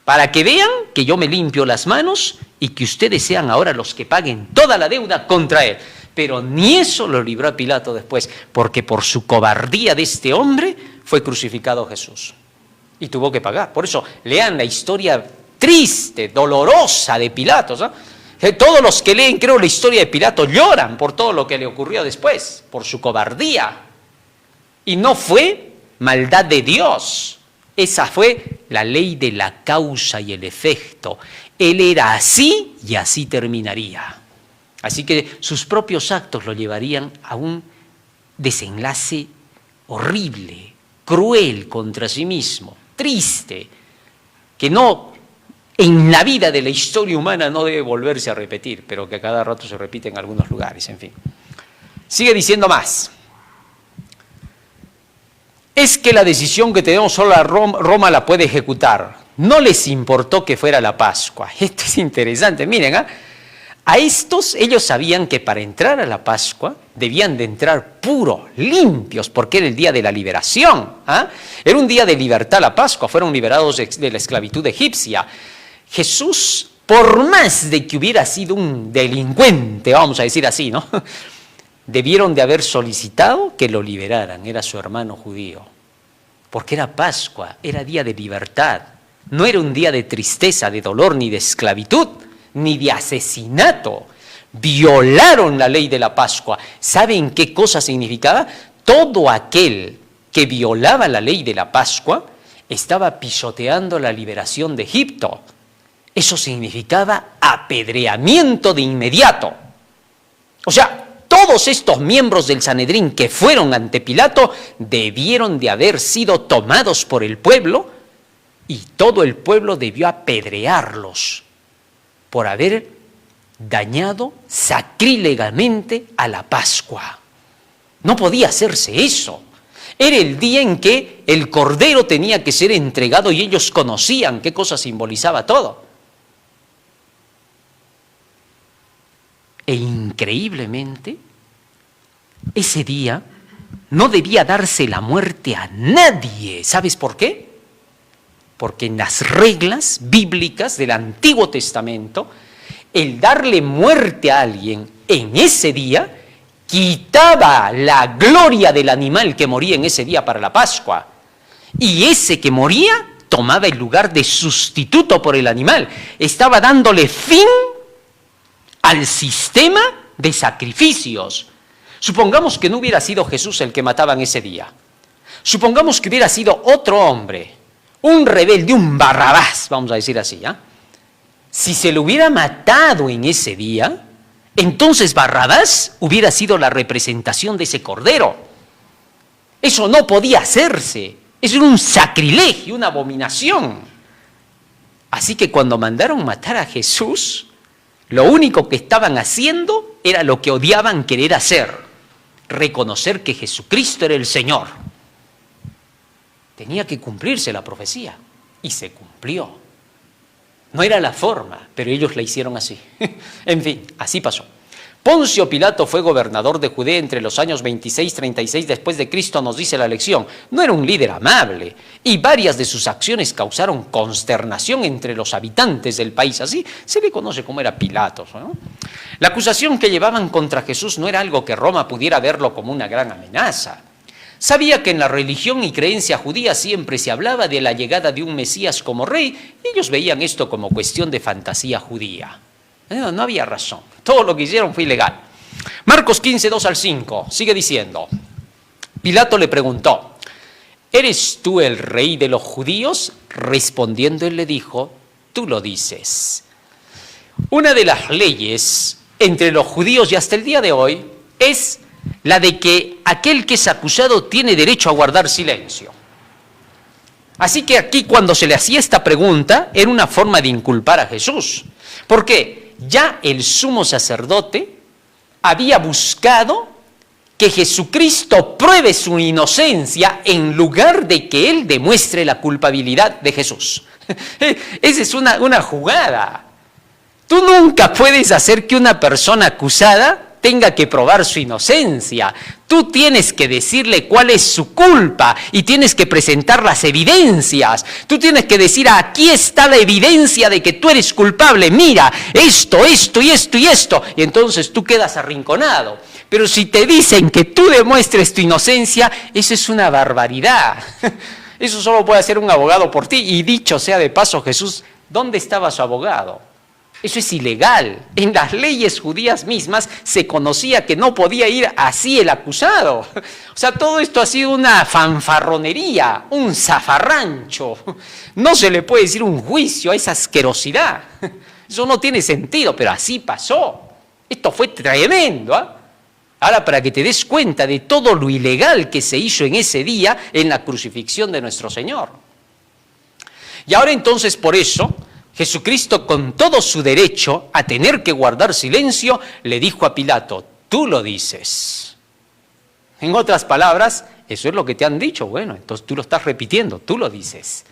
Para que vean que yo me limpio las manos y que ustedes sean ahora los que paguen toda la deuda contra él. Pero ni eso lo libró a Pilato después, porque por su cobardía de este hombre fue crucificado Jesús. Y tuvo que pagar. Por eso, lean la historia triste, dolorosa de Pilato, ¿no? Todos los que leen, creo, la historia de Pilato lloran por todo lo que le ocurrió después, por su cobardía. Y no fue maldad de Dios. Esa fue la ley de la causa y el efecto. Él era así y así terminaría. Así que sus propios actos lo llevarían a un desenlace horrible, cruel contra sí mismo, triste, que no en la vida de la historia humana no debe volverse a repetir, pero que a cada rato se repite en algunos lugares, en fin. Sigue diciendo más. Es que la decisión que tenemos solo Roma la puede ejecutar. No les importó que fuera la Pascua. Esto es interesante, miren, ¿eh? A estos, ellos sabían que para entrar a la Pascua debían de entrar puros, limpios, porque era el día de la liberación. ¿Ah? Era un día de libertad la Pascua, fueron liberados de la esclavitud egipcia. Jesús, por más de que hubiera sido un delincuente, vamos a decir así, ¿no? Debieron de haber solicitado que lo liberaran, era su hermano judío. Porque era Pascua, era día de libertad. No era un día de tristeza, de dolor, ni de esclavitud, ni de asesinato. Violaron la ley de la Pascua. ¿Saben qué cosa significaba? Todo aquel que violaba la ley de la Pascua estaba pisoteando la liberación de Egipto. Eso significaba apedreamiento de inmediato. O sea, todos estos miembros del Sanedrín que fueron ante Pilato debieron de haber sido tomados por el pueblo y todo el pueblo debió apedrearlos por haber dañado sacrílegamente a la Pascua. No podía hacerse eso. Era el día en que el Cordero tenía que ser entregado y ellos conocían qué cosa simbolizaba todo. E increíblemente, ese día no debía darse la muerte a nadie. ¿Sabes por qué? Porque en las reglas bíblicas del Antiguo Testamento, el darle muerte a alguien en ese día quitaba la gloria del animal que moría en ese día para la Pascua. Y ese que moría tomaba el lugar de sustituto por el animal. Estaba dándole fin al sistema de sacrificios. Supongamos que no hubiera sido Jesús el que mataban ese día. Supongamos que hubiera sido otro hombre, un rebelde, un Barrabás, vamos a decir así, ¿ya? Si se lo hubiera matado en ese día, entonces Barrabás hubiera sido la representación de ese cordero. Eso no podía hacerse. Eso era un sacrilegio, una abominación. Así que cuando mandaron matar a Jesús, lo único que estaban haciendo era lo que odiaban querer hacer: reconocer que Jesucristo era el Señor. Tenía que cumplirse la profecía y se cumplió. No era la forma, pero ellos la hicieron así. En fin, así pasó. Poncio Pilato fue gobernador de Judea entre los años 26 y 36 después de Cristo, nos dice la lección. No era un líder amable y varias de sus acciones causaron consternación entre los habitantes del país. Así se le conoce como era Pilatos, ¿no? La acusación que llevaban contra Jesús no era algo que Roma pudiera verlo como una gran amenaza. Sabía que en la religión y creencia judía siempre se hablaba de la llegada de un Mesías como rey, y ellos veían esto como cuestión de fantasía judía. No había razón. Todo lo que hicieron fue ilegal. Marcos 15, 2 al 5, sigue diciendo. Pilato le preguntó: ¿eres tú el rey de los judíos? Respondiendo él le dijo: tú lo dices. Una de las leyes entre los judíos y hasta el día de hoy es la de que aquel que es acusado tiene derecho a guardar silencio. Así que aquí cuando se le hacía esta pregunta era una forma de inculpar a Jesús. ¿Por qué? Ya el sumo sacerdote había buscado que Jesucristo pruebe su inocencia en lugar de que él demuestre la culpabilidad de Jesús. Esa es una jugada. Tú nunca puedes hacer que una persona acusada tenga que probar su inocencia. Tú tienes que decirle cuál es su culpa y tienes que presentar las evidencias. Tú tienes que decir: aquí está la evidencia de que tú eres culpable. Mira, esto, esto y esto y esto. Y entonces tú quedas arrinconado. Pero si te dicen que tú demuestres tu inocencia, eso es una barbaridad. Eso solo puede hacer un abogado por ti. Y dicho sea de paso, Jesús, ¿dónde estaba su abogado? Eso es ilegal. En las leyes judías mismas se conocía que no podía ir así el acusado. O sea, todo esto ha sido una fanfarronería, un zafarrancho. No se le puede decir un juicio a esa asquerosidad. Eso no tiene sentido, pero así pasó. Esto fue tremendo, ¿eh? Ahora, para que te des cuenta de todo lo ilegal que se hizo en ese día en la crucifixión de nuestro Señor. Y ahora entonces, por eso, Jesucristo, con todo su derecho a tener que guardar silencio, le dijo a Pilato: tú lo dices. En otras palabras, eso es lo que te han dicho. Bueno, entonces tú lo estás repitiendo, tú lo dices.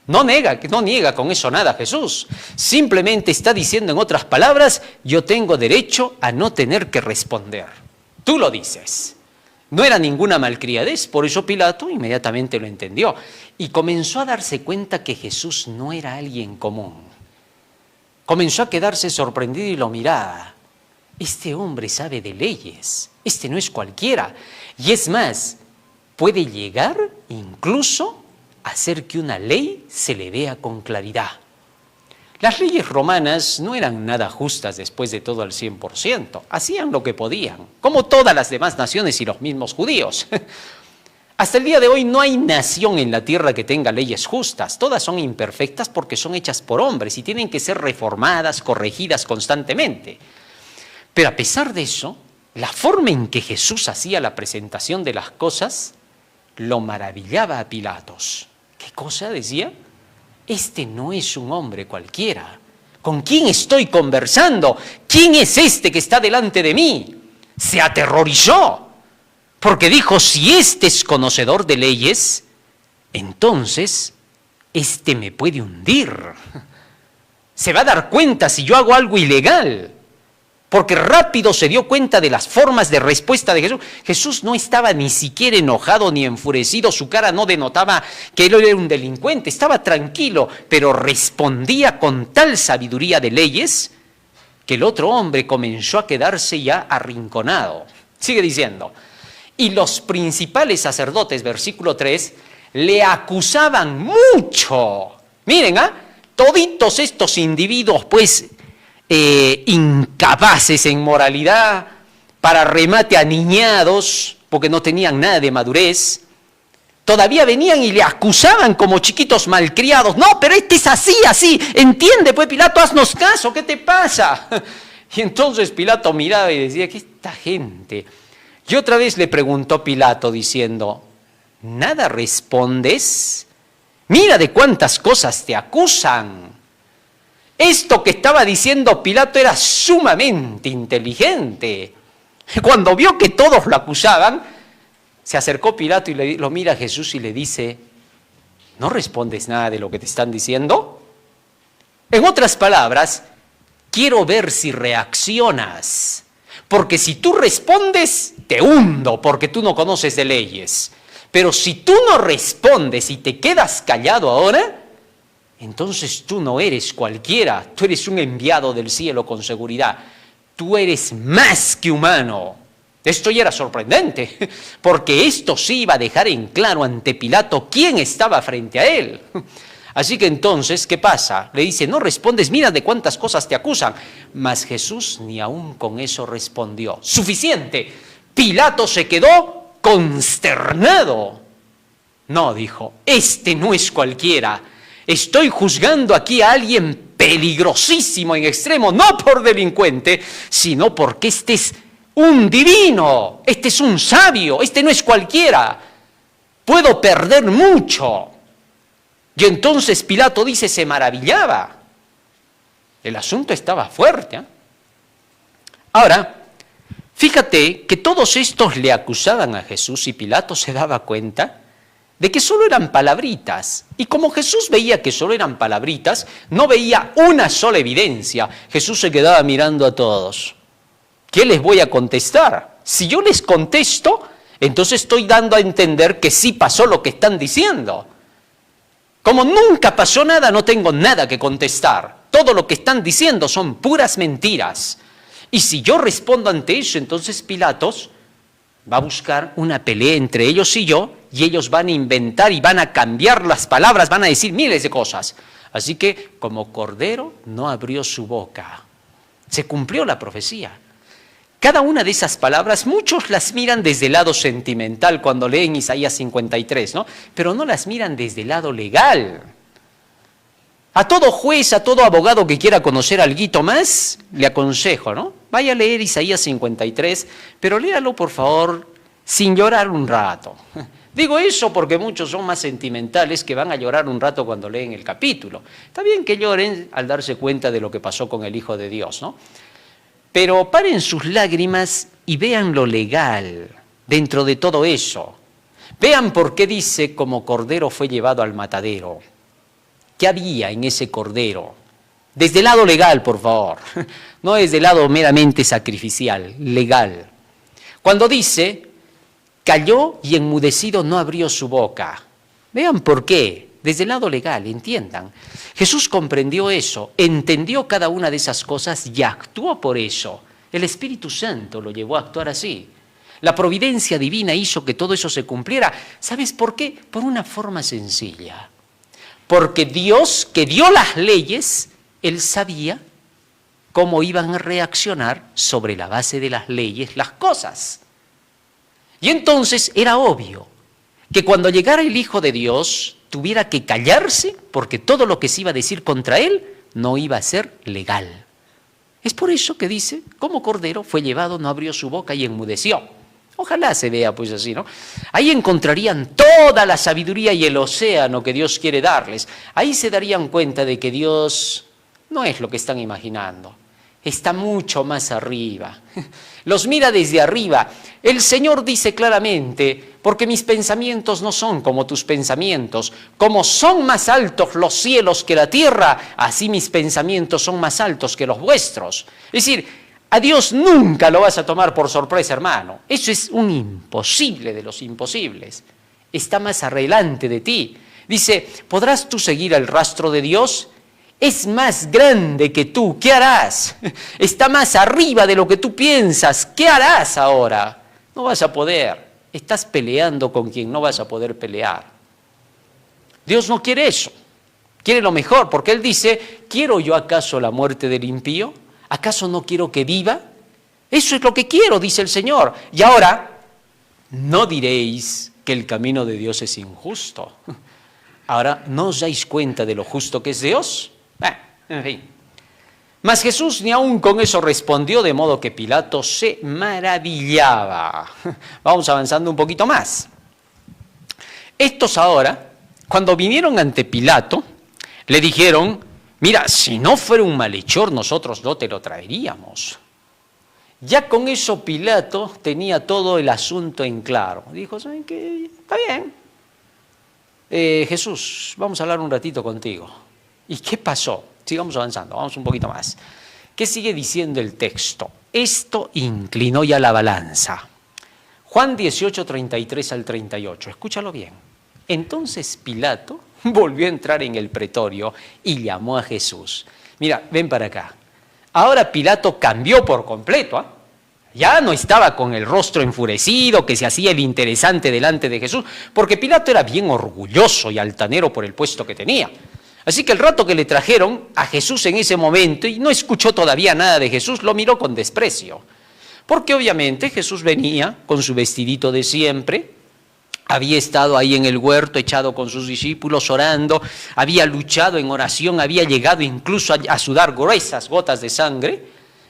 No niega con eso nada Jesús. Simplemente está diciendo en otras palabras: yo tengo derecho a no tener que responder. Tú lo dices. No era ninguna malcriadez, por eso Pilato inmediatamente lo entendió y comenzó a darse cuenta que Jesús no era alguien común. Comenzó a quedarse sorprendido y lo miraba. Este hombre sabe de leyes, este no es cualquiera. Y es más, puede llegar incluso a hacer que una ley se le vea con claridad. Las leyes romanas no eran nada justas después de todo al 100%. Hacían lo que podían, como todas las demás naciones y los mismos judíos. Hasta el día de hoy no hay nación en la tierra que tenga leyes justas. Todas son imperfectas porque son hechas por hombres y tienen que ser reformadas, corregidas constantemente. Pero a pesar de eso, la forma en que Jesús hacía la presentación de las cosas lo maravillaba a Pilatos. ¿Qué cosa decía? Este no es un hombre cualquiera. ¿Con quién estoy conversando? ¿Quién es este que está delante de mí? Se aterrorizó, porque dijo, si este es conocedor de leyes, entonces este me puede hundir. Se va a dar cuenta si yo hago algo ilegal, porque rápido se dio cuenta de las formas de respuesta de Jesús. Jesús no estaba ni siquiera enojado ni enfurecido, su cara no denotaba que él era un delincuente, estaba tranquilo, pero respondía con tal sabiduría de leyes que el otro hombre comenzó a quedarse ya arrinconado. Sigue diciendo, y los principales sacerdotes, versículo 3, le acusaban mucho. Miren, toditos estos individuos, pues, incapaces en moralidad, para remate aniñados, porque no tenían nada de madurez, todavía venían y le acusaban como chiquitos malcriados. No, pero este es así, entiende, pues Pilato, haznos caso, ¿qué te pasa? Y entonces Pilato miraba y decía, ¿qué esta gente? Y otra vez le preguntó Pilato diciendo, ¿nada respondes? Mira de cuántas cosas te acusan. Esto que estaba diciendo Pilato era sumamente inteligente. Cuando vio que todos lo acusaban, se acercó Pilato y lo mira a Jesús y le dice, ¿no respondes nada de lo que te están diciendo? En otras palabras, quiero ver si reaccionas, porque si tú respondes, te hundo, porque tú no conoces de leyes. Pero si tú no respondes y te quedas callado ahora, entonces tú no eres cualquiera, tú eres un enviado del cielo con seguridad. Tú eres más que humano. Esto ya era sorprendente, porque esto sí iba a dejar en claro ante Pilato quién estaba frente a él. Así que entonces, ¿qué pasa? Le dice, no respondes, mira de cuántas cosas te acusan. Mas Jesús ni aún con eso respondió. Suficiente. Pilato se quedó consternado. No, dijo, este no es cualquiera. Estoy juzgando aquí a alguien peligrosísimo en extremo, no por delincuente, sino porque este es un divino, este es un sabio, este no es cualquiera. Puedo perder mucho. Y entonces Pilato dice, se maravillaba. El asunto estaba fuerte. Ahora, fíjate que todos estos le acusaban a Jesús y Pilato se daba cuenta de que solo eran palabritas. Y como Jesús veía que solo eran palabritas, no veía una sola evidencia. Jesús se quedaba mirando a todos. ¿Qué les voy a contestar? Si yo les contesto, entonces estoy dando a entender que sí pasó lo que están diciendo. Como nunca pasó nada, no tengo nada que contestar. Todo lo que están diciendo son puras mentiras. Y si yo respondo ante eso, entonces Pilatos va a buscar una pelea entre ellos y yo, y ellos van a inventar y van a cambiar las palabras, van a decir miles de cosas. Así que, como cordero, no abrió su boca. Se cumplió la profecía. Cada una de esas palabras, muchos las miran desde el lado sentimental cuando leen Isaías 53, ¿no? Pero no las miran desde el lado legal. A todo juez, a todo abogado que quiera conocer alguito más, le aconsejo, ¿no? Vaya a leer Isaías 53, pero léalo, por favor, sin llorar un rato. Digo eso porque muchos son más sentimentales que van a llorar un rato cuando leen el capítulo. Está bien que lloren al darse cuenta de lo que pasó con el Hijo de Dios, ¿no? Pero paren sus lágrimas y vean lo legal dentro de todo eso. Vean por qué dice, como cordero fue llevado al matadero. ¿Qué había en ese cordero? Desde el lado legal, por favor. No desde el lado meramente sacrificial, legal. Cuando dice, calló y enmudecido no abrió su boca. Vean por qué. Desde el lado legal, entiendan. Jesús comprendió eso, entendió cada una de esas cosas y actuó por eso. El Espíritu Santo lo llevó a actuar así. La providencia divina hizo que todo eso se cumpliera. ¿Sabes por qué? Por una forma sencilla. Porque Dios, que dio las leyes, Él sabía cómo iban a reaccionar sobre la base de las leyes las cosas. Y entonces era obvio que cuando llegara el Hijo de Dios tuviera que callarse porque todo lo que se iba a decir contra Él no iba a ser legal. Es por eso que dice, como cordero fue llevado, no abrió su boca y enmudeció. Ojalá se vea pues así, ¿no? Ahí encontrarían toda la sabiduría y el océano que Dios quiere darles. Ahí se darían cuenta de que Dios no es lo que están imaginando. Está mucho más arriba. Los mira desde arriba. El Señor dice claramente, porque mis pensamientos no son como tus pensamientos. Como son más altos los cielos que la tierra, así mis pensamientos son más altos que los vuestros. Es decir, a Dios nunca lo vas a tomar por sorpresa, hermano. Eso es un imposible de los imposibles. Está más adelante de ti. Dice, ¿podrás tú seguir el rastro de Dios? Es más grande que tú, ¿qué harás? Está más arriba de lo que tú piensas, ¿qué harás ahora? No vas a poder, estás peleando con quien no vas a poder pelear. Dios no quiere eso, quiere lo mejor, porque Él dice, ¿quiero yo acaso la muerte del impío? ¿Acaso no quiero que viva? Eso es lo que quiero, dice el Señor. Y ahora, no diréis que el camino de Dios es injusto. Ahora, ¿no os dais cuenta de lo justo que es Dios? En fin. Mas Jesús ni aun con eso respondió, de modo que Pilato se maravillaba. Vamos avanzando un poquito más. Estos ahora, cuando vinieron ante Pilato, le dijeron, mira, si no fuera un malhechor, nosotros no te lo traeríamos. Ya con eso Pilato tenía todo el asunto en claro. Dijo, ¿saben qué? Está bien. Jesús, vamos a hablar un ratito contigo. ¿Y qué pasó? Sigamos avanzando, vamos un poquito más. ¿Qué sigue diciendo el texto? Esto inclinó ya la balanza. Juan 18, 33 al 38, escúchalo bien. Entonces Pilato volvió a entrar en el pretorio y llamó a Jesús. Mira, ven para acá. Ahora Pilato cambió por completo, ¿eh? Ya no estaba con el rostro enfurecido, que se hacía el interesante delante de Jesús, porque Pilato era bien orgulloso y altanero por el puesto que tenía. Así que el rato que le trajeron a Jesús en ese momento, y no escuchó todavía nada de Jesús, lo miró con desprecio. Porque obviamente Jesús venía con su vestidito de siempre, había estado ahí en el huerto echado con sus discípulos orando, había luchado en oración, había llegado incluso a sudar gruesas gotas de sangre.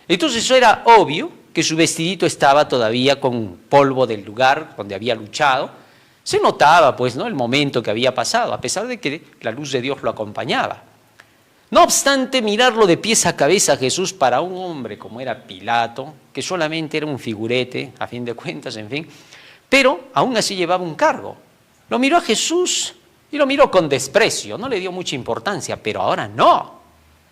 Entonces eso era obvio que su vestidito estaba todavía con polvo del lugar donde había luchado. Se notaba, pues, ¿no?, el momento que había pasado, a pesar de que la luz de Dios lo acompañaba. No obstante, mirarlo de pies a cabeza a Jesús para un hombre como era Pilato, que solamente era un figurete, a fin de cuentas, en fin, pero aún así llevaba un cargo. Lo miró a Jesús y lo miró con desprecio, no le dio mucha importancia, pero ahora no.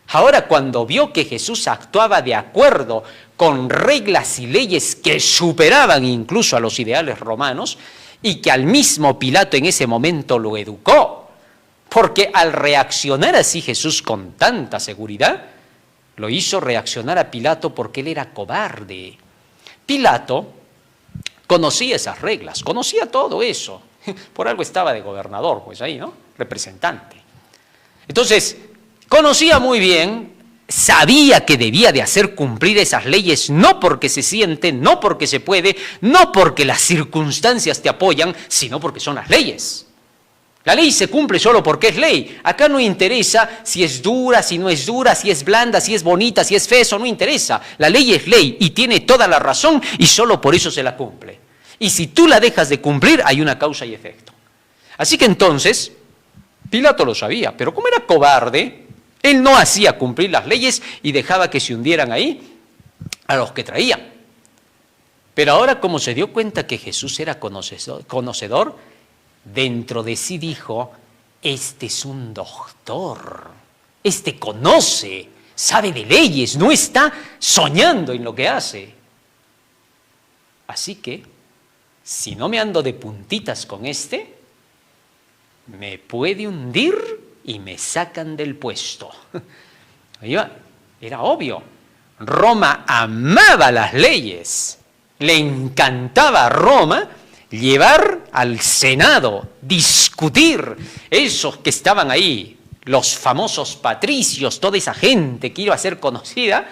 Ahora, cuando vio que Jesús actuaba de acuerdo con reglas y leyes que superaban incluso a los ideales romanos, y que al mismo Pilato en ese momento lo educó, porque al reaccionar así Jesús con tanta seguridad, lo hizo reaccionar a Pilato porque él era cobarde. Pilato conocía esas reglas, conocía todo eso, por algo estaba de gobernador, pues ahí, ¿no?, representante. Entonces, conocía muy bien, sabía que debía de hacer cumplir esas leyes, no porque se siente, no porque se puede, no porque las circunstancias te apoyan, sino porque son las leyes. La ley se cumple solo porque es ley. Acá no interesa si es dura, si no es dura, si es blanda, si es bonita, si es fea, eso no interesa. La ley es ley y tiene toda la razón y solo por eso se la cumple. Y si tú la dejas de cumplir, hay una causa y efecto. Así que entonces, Pilato lo sabía, pero como era cobarde, él no hacía cumplir las leyes y dejaba que se hundieran ahí a los que traían. Pero ahora, como se dio cuenta que Jesús era conocedor, dentro de sí dijo, este es un doctor, este conoce, sabe de leyes, no está soñando en lo que hace. Así que, si no me ando de puntitas con este, me puede hundir y me sacan del puesto. Era obvio. Roma amaba las leyes. Le encantaba a Roma llevar al Senado, discutir. Esos que estaban ahí, los famosos patricios, toda esa gente que iba a ser conocida,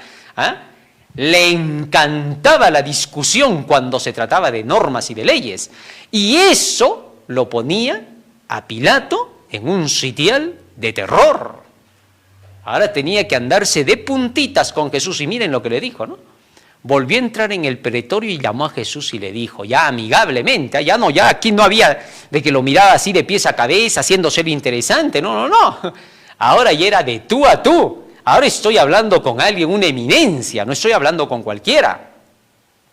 le encantaba la discusión cuando se trataba de normas y de leyes. Y eso lo ponía a Pilato en un sitial de terror. Ahora tenía que andarse de puntitas con Jesús y miren lo que le dijo, ¿no? Volvió a entrar en el pretorio y llamó a Jesús y le dijo, ya amigablemente, ya aquí no había de que lo miraba así de pies a cabeza, haciéndose el interesante, no. Ahora ya era de tú a tú. Ahora estoy hablando con alguien, una eminencia, no estoy hablando con cualquiera.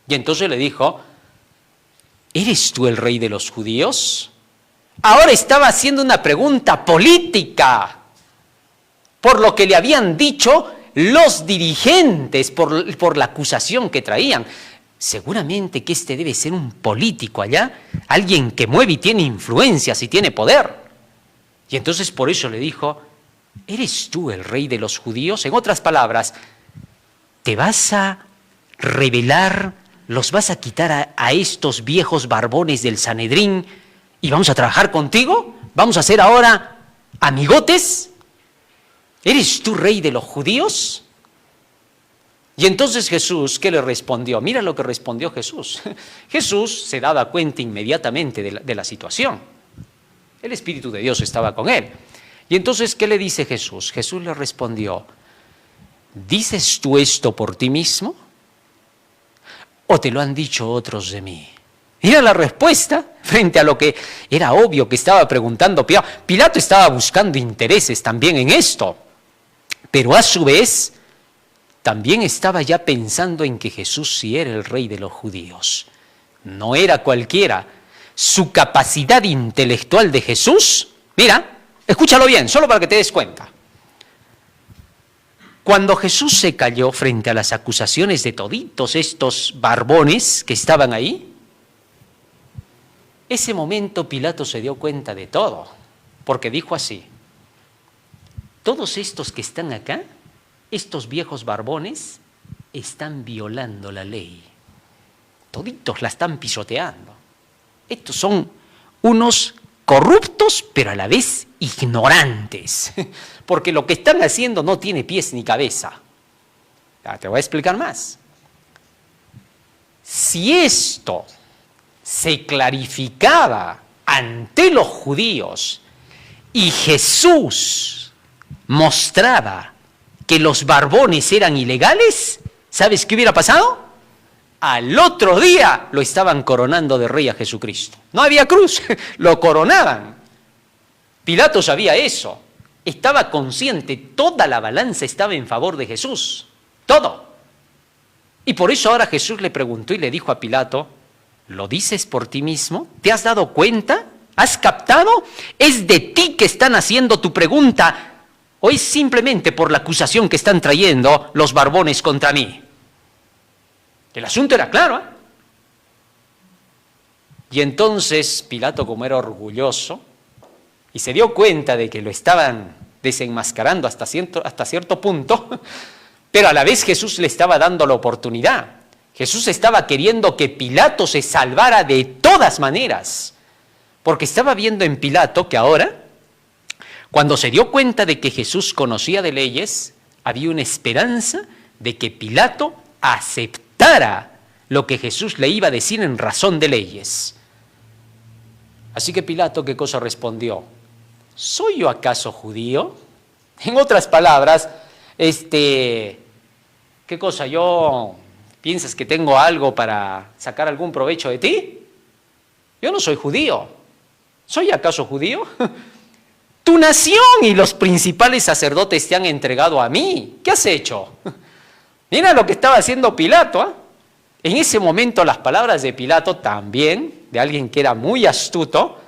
Y entonces le dijo, ¿eres tú el rey de los judíos? Ahora estaba haciendo una pregunta política, por lo que le habían dicho los dirigentes, por la acusación que traían. Seguramente que este debe ser un político allá, alguien que mueve y tiene influencias y tiene poder. Y entonces por eso le dijo, ¿eres tú el rey de los judíos? En otras palabras, ¿te vas a rebelar, los vas a quitar a estos viejos barbones del Sanedrín y vamos a trabajar contigo? ¿Vamos a ser ahora amigotes? ¿Eres tú rey de los judíos? Y entonces Jesús, ¿qué le respondió? Mira lo que respondió Jesús. Jesús se daba cuenta inmediatamente de la situación. El Espíritu de Dios estaba con él. Y entonces, ¿qué le dice Jesús? Jesús le respondió, ¿dices tú esto por ti mismo? ¿O te lo han dicho otros de mí? Mira la respuesta frente a lo que era obvio que estaba preguntando Pilato. Pilato estaba buscando intereses también en esto, pero a su vez también estaba ya pensando en que Jesús sí era el rey de los judíos. No era cualquiera. Su capacidad intelectual de Jesús, mira, escúchalo bien, solo para que te des cuenta. Cuando Jesús se calló frente a las acusaciones de toditos estos barbones que estaban ahí, ese momento Pilato se dio cuenta de todo, porque dijo así, todos estos que están acá, estos viejos barbones, están violando la ley. Toditos la están pisoteando. Estos son unos corruptos, pero a la vez ignorantes, porque lo que están haciendo no tiene pies ni cabeza. Ya te voy a explicar más. Si esto se clarificaba ante los judíos y Jesús mostraba que los barbones eran ilegales, ¿sabes qué hubiera pasado? Al otro día lo estaban coronando de rey a Jesucristo. No había cruz, lo coronaban. Pilato sabía eso, estaba consciente, toda la balanza estaba en favor de Jesús, todo. Y por eso ahora Jesús le preguntó y le dijo a Pilato, ¿lo dices por ti mismo? ¿Te has dado cuenta? ¿Has captado? ¿Es de ti que están haciendo tu pregunta o es simplemente por la acusación que están trayendo los barbones contra mí? El asunto era claro, ¿eh? Y entonces Pilato, como era orgulloso, y se dio cuenta de que lo estaban desenmascarando hasta cierto punto, pero a la vez Jesús le estaba dando la oportunidad. Jesús estaba queriendo que Pilato se salvara de todas maneras, porque estaba viendo en Pilato que ahora, cuando se dio cuenta de que Jesús conocía de leyes, había una esperanza de que Pilato aceptara lo que Jesús le iba a decir en razón de leyes. Así que Pilato, ¿qué cosa respondió? ¿Soy yo acaso judío? En otras palabras, ¿qué cosa? ¿Piensas que tengo algo para sacar algún provecho de ti? Yo no soy judío. ¿Soy acaso judío? Tu nación y los principales sacerdotes te han entregado a mí. ¿Qué has hecho? Mira lo que estaba haciendo Pilato, ¿eh? En ese momento las palabras de Pilato también, de alguien que era muy astuto,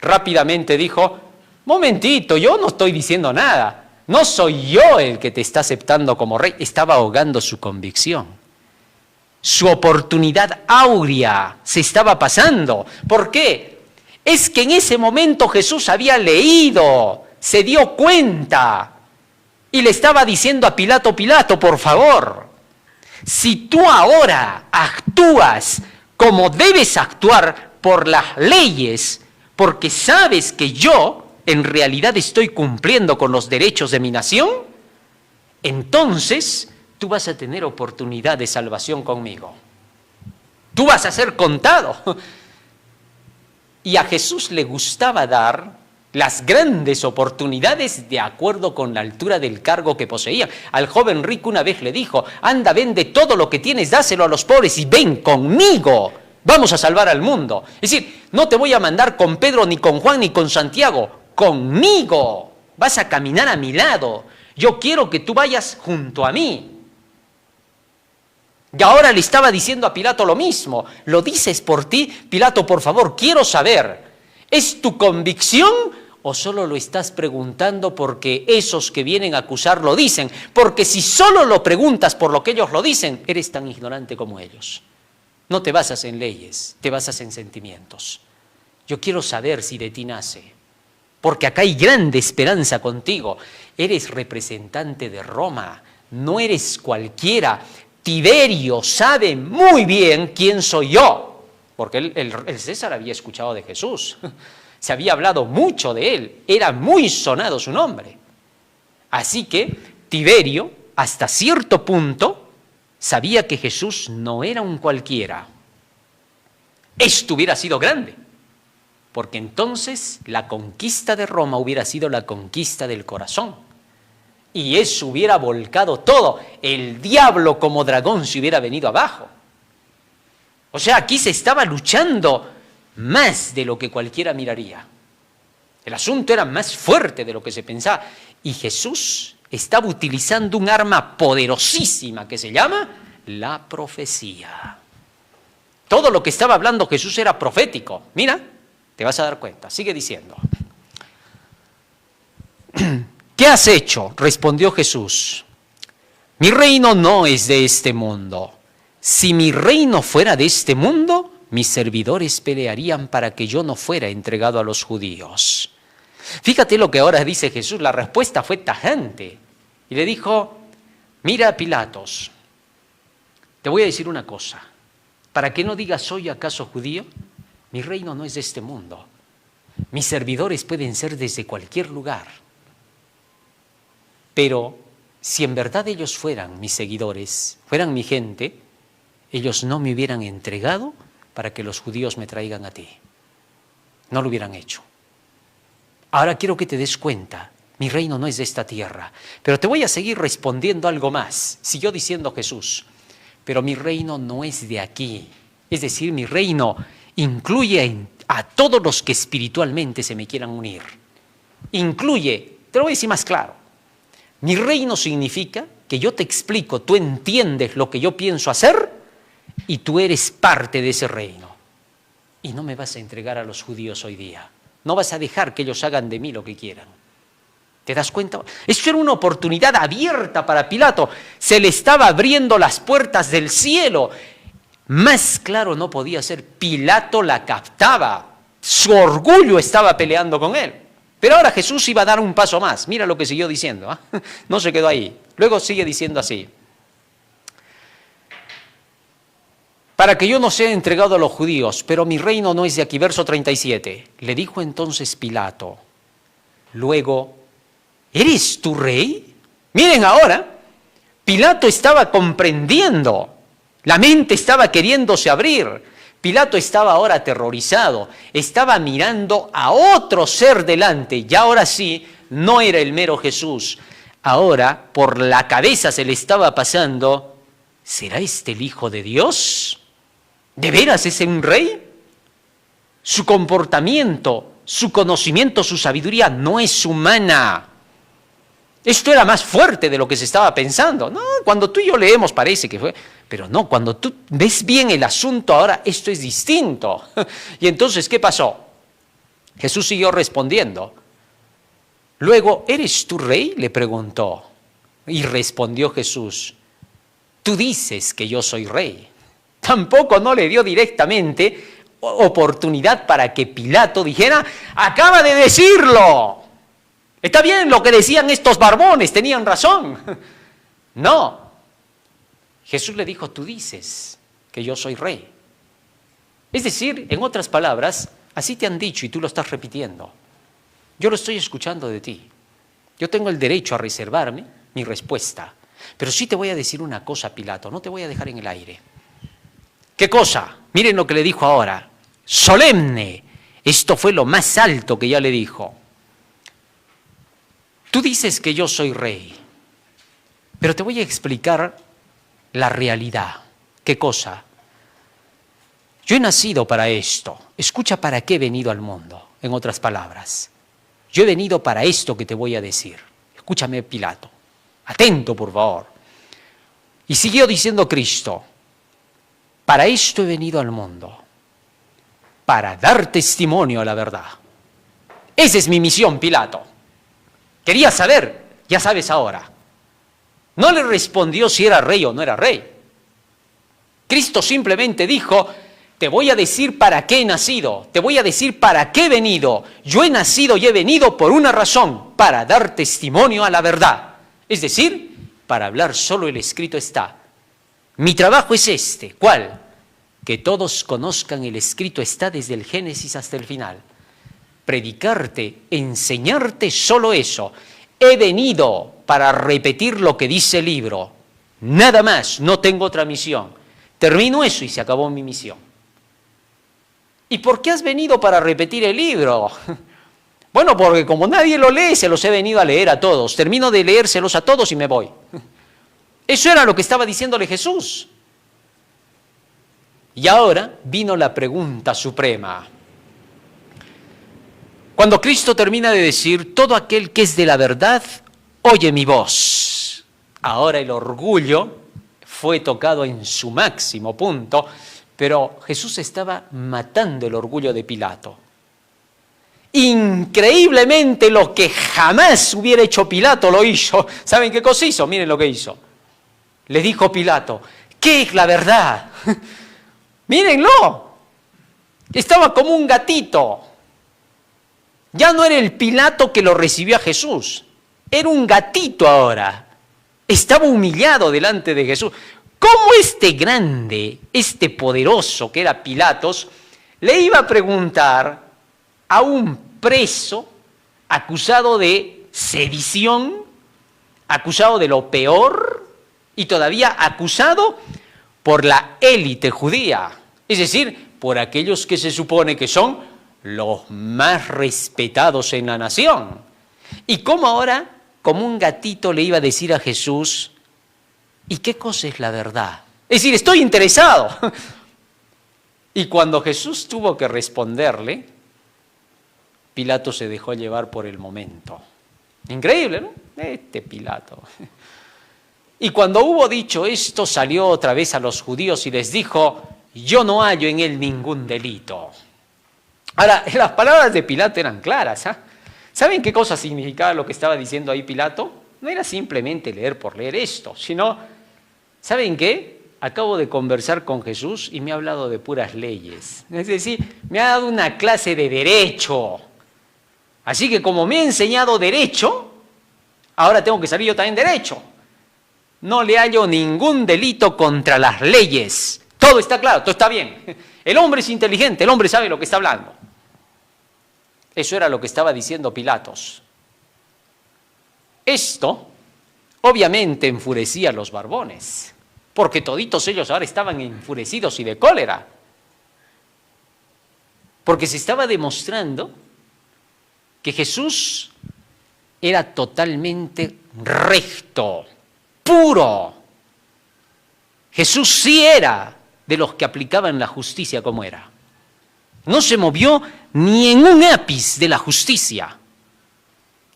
rápidamente dijo, momentito, yo no estoy diciendo nada. No soy yo el que te está aceptando como rey. Estaba ahogando su convicción. Su oportunidad áurea se estaba pasando. ¿Por qué? Es que en ese momento Jesús había leído, se dio cuenta y le estaba diciendo a Pilato, Pilato, por favor, si tú ahora actúas como debes actuar por las leyes, porque sabes que yo en realidad estoy cumpliendo con los derechos de mi nación, entonces tú vas a tener oportunidad de salvación conmigo. Tú vas a ser contado. Y a Jesús le gustaba dar las grandes oportunidades de acuerdo con la altura del cargo que poseía. Al joven rico una vez le dijo, anda, vende todo lo que tienes, dáselo a los pobres y ven conmigo, vamos a salvar al mundo. Es decir, no te voy a mandar con Pedro, ni con Juan, ni con Santiago, conmigo, vas a caminar a mi lado, yo quiero que tú vayas junto a mí. Y ahora le estaba diciendo a Pilato lo mismo, ¿lo dices por ti? Pilato, por favor, quiero saber, ¿es tu convicción o solo lo estás preguntando porque esos que vienen a acusar lo dicen? Porque si solo lo preguntas por lo que ellos lo dicen, eres tan ignorante como ellos. No te basas en leyes, te basas en sentimientos. Yo quiero saber si de ti nace, porque acá hay grande esperanza contigo. Eres representante de Roma, no eres cualquiera. Tiberio sabe muy bien quién soy yo, porque el César había escuchado de Jesús, se había hablado mucho de él, era muy sonado su nombre. Así que Tiberio, hasta cierto punto, sabía que Jesús no era un cualquiera. Esto hubiera sido grande, porque entonces la conquista de Roma hubiera sido la conquista del corazón. Y eso hubiera volcado todo. El diablo como dragón se hubiera venido abajo. O sea, aquí se estaba luchando más de lo que cualquiera miraría. El asunto era más fuerte de lo que se pensaba. Y Jesús estaba utilizando un arma poderosísima que se llama la profecía. Todo lo que estaba hablando Jesús era profético. Mira, te vas a dar cuenta. Sigue diciendo. ¿Qué has hecho? Respondió Jesús. Mi reino no es de este mundo. Si mi reino fuera de este mundo, mis servidores pelearían para que yo no fuera entregado a los judíos. Fíjate lo que ahora dice Jesús, la respuesta fue tajante. Y le dijo, mira Pilatos, te voy a decir una cosa. Para que no digas, ¿soy acaso judío? Mi reino no es de este mundo. Mis servidores pueden ser desde cualquier lugar. Pero si en verdad ellos fueran mis seguidores, fueran mi gente, ellos no me hubieran entregado para que los judíos me traigan a ti. No lo hubieran hecho. Ahora quiero que te des cuenta, mi reino no es de esta tierra, pero te voy a seguir respondiendo algo más. Siguió diciendo Jesús, pero mi reino no es de aquí. Es decir, mi reino incluye a todos los que espiritualmente se me quieran unir. Incluye, te lo voy a decir más claro, mi reino significa que yo te explico, tú entiendes lo que yo pienso hacer y tú eres parte de ese reino. Y no me vas a entregar a los judíos hoy día. No vas a dejar que ellos hagan de mí lo que quieran. ¿Te das cuenta? Esto era una oportunidad abierta para Pilato. Se le estaba abriendo las puertas del cielo. Más claro no podía ser. Pilato la captaba. Su orgullo estaba peleando con él. Pero ahora Jesús iba a dar un paso más. Mira lo que siguió diciendo. ¿Eh? No se quedó ahí. Luego sigue diciendo así. Para que yo no sea entregado a los judíos, pero mi reino no es de aquí. Verso 37. Le dijo entonces Pilato. Luego, ¿eres tu rey? Miren ahora. Pilato estaba comprendiendo. La mente estaba queriéndose abrir. Pilato estaba ahora aterrorizado, estaba mirando a otro ser delante y ahora sí, no era el mero Jesús. Ahora, por la cabeza se le estaba pasando, ¿será este el Hijo de Dios? ¿De veras es un rey? Su comportamiento, su conocimiento, su sabiduría no es humana. Esto era más fuerte de lo que se estaba pensando. No, cuando tú y yo leemos parece que fue... Pero no, cuando tú ves bien el asunto ahora, esto es distinto. Y entonces, ¿qué pasó? Jesús siguió respondiendo. Luego, ¿eres tú rey? Le preguntó. Y respondió Jesús, tú dices que yo soy rey. Tampoco no le dio directamente oportunidad para que Pilato dijera, acaba de decirlo. Está bien lo que decían estos barbones, tenían razón. No. Jesús le dijo, tú dices que yo soy rey. Es decir, en otras palabras, así te han dicho y tú lo estás repitiendo. Yo lo estoy escuchando de ti. Yo tengo el derecho a reservarme mi respuesta. Pero sí te voy a decir una cosa, Pilato, no te voy a dejar en el aire. ¿Qué cosa? Miren lo que le dijo ahora. Solemne. Esto fue lo más alto que ya le dijo. tú dices que yo soy rey, pero te voy a explicar la realidad. ¿Qué cosa? Yo he nacido para esto. Escucha para qué he venido al mundo, en otras palabras. Yo he venido para esto que te voy a decir. Escúchame, Pilato. Atento, por favor. Y siguió diciendo Cristo, para esto he venido al mundo, para dar testimonio a la verdad. Esa es mi misión, Pilato. Quería saber, ya sabes ahora. No le respondió si era rey o no era rey. Cristo simplemente dijo, te voy a decir para qué he nacido, te voy a decir para qué he venido. Yo he nacido y he venido por una razón, para dar testimonio a la verdad. Es decir, para hablar solo el escrito está. Mi trabajo es este, ¿cuál? Que todos conozcan el escrito está desde el Génesis hasta el final. Predicarte, enseñarte solo eso. He venido para repetir lo que dice el libro. Nada más, no tengo otra misión. Termino eso y se acabó mi misión. ¿Y por qué has venido para repetir el libro? Bueno, porque como nadie lo lee, se los he venido a leer a todos. Termino de leérselos a todos y me voy. Eso era lo que estaba diciéndole Jesús. Y ahora vino la pregunta suprema. Cuando Cristo termina de decir, todo aquel que es de la verdad, oye mi voz. Ahora el orgullo fue tocado en su máximo punto, pero Jesús estaba matando el orgullo de Pilato. Increíblemente lo que jamás hubiera hecho Pilato lo hizo. ¿Saben qué cosa hizo? Miren lo que hizo. Le dijo Pilato, ¿qué es la verdad? Mírenlo. Estaba como un gatito. Ya no era el Pilato que lo recibió a Jesús. Era un gatito ahora. Estaba humillado delante de Jesús. ¿Cómo este grande, este poderoso que era Pilatos, le iba a preguntar a un preso acusado de sedición, acusado de lo peor y todavía acusado por la élite judía? Es decir, por aquellos que se supone que son los más respetados en la nación. ¿Y cómo ahora, como un gatito, le iba a decir a Jesús, ¿y qué cosa es la verdad? Es decir, estoy interesado. Y cuando Jesús tuvo que responderle, Pilato se dejó llevar por el momento. Increíble, ¿no? Este Pilato. Y cuando hubo dicho esto, salió otra vez a los judíos y les dijo, yo no hallo en él ningún delito. Ahora, las palabras de Pilato eran claras. ¿Saben qué cosa significaba lo que estaba diciendo ahí Pilato? No era simplemente leer por leer esto, sino, ¿saben qué? Acabo de conversar con Jesús y me ha hablado de puras leyes. Es decir, me ha dado una clase de derecho. Así que como me ha enseñado derecho, ahora tengo que salir yo también derecho. No le hallo ningún delito contra las leyes. Todo está claro, todo está bien. El hombre es inteligente, el hombre sabe lo que está hablando. Eso era lo que estaba diciendo Pilatos. Esto obviamente enfurecía a los barbones, porque toditos ellos ahora estaban enfurecidos y de cólera, porque se estaba demostrando que Jesús era totalmente recto, puro. Jesús sí era de los que aplicaban la justicia como era. No se movió ni en un ápice de la justicia.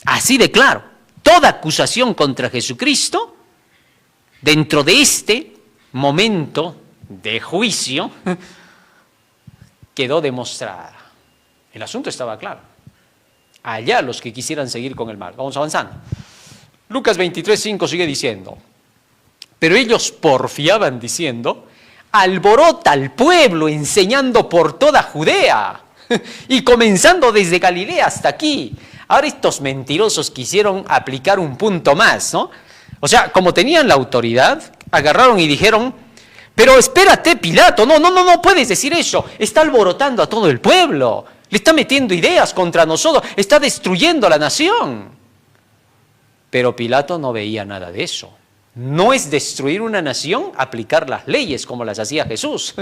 Así de claro. Toda acusación contra Jesucristo, dentro de este momento de juicio, quedó demostrada. El asunto estaba claro. Allá los que quisieran seguir con el mal. Vamos avanzando. Lucas 23:5 sigue diciendo, pero ellos porfiaban diciendo, alborota al pueblo enseñando por toda Judea y comenzando desde Galilea hasta aquí. Ahora estos mentirosos quisieron aplicar un punto más, ¿no? O sea, como tenían la autoridad, agarraron y dijeron, pero espérate, Pilato, no puedes decir eso. Está alborotando a todo el pueblo, le está metiendo ideas contra nosotros, está destruyendo a la nación. Pero Pilato no veía nada de eso. No es destruir una nación aplicar las leyes como las hacía Jesús.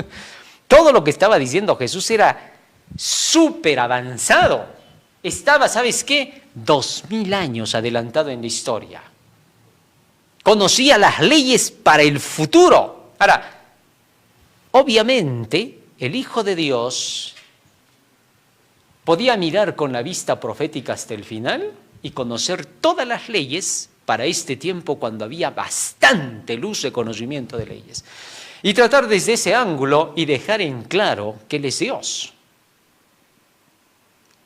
Todo lo que estaba diciendo Jesús era súper avanzado. Estaba, ¿sabes qué? 2000 años adelantado en la historia. Conocía las leyes para el futuro. Ahora, obviamente, el Hijo de Dios podía mirar con la vista profética hasta el final y conocer todas las leyes para este tiempo cuando había bastante luz de conocimiento de leyes. Y tratar desde ese ángulo y dejar en claro que Él es Dios.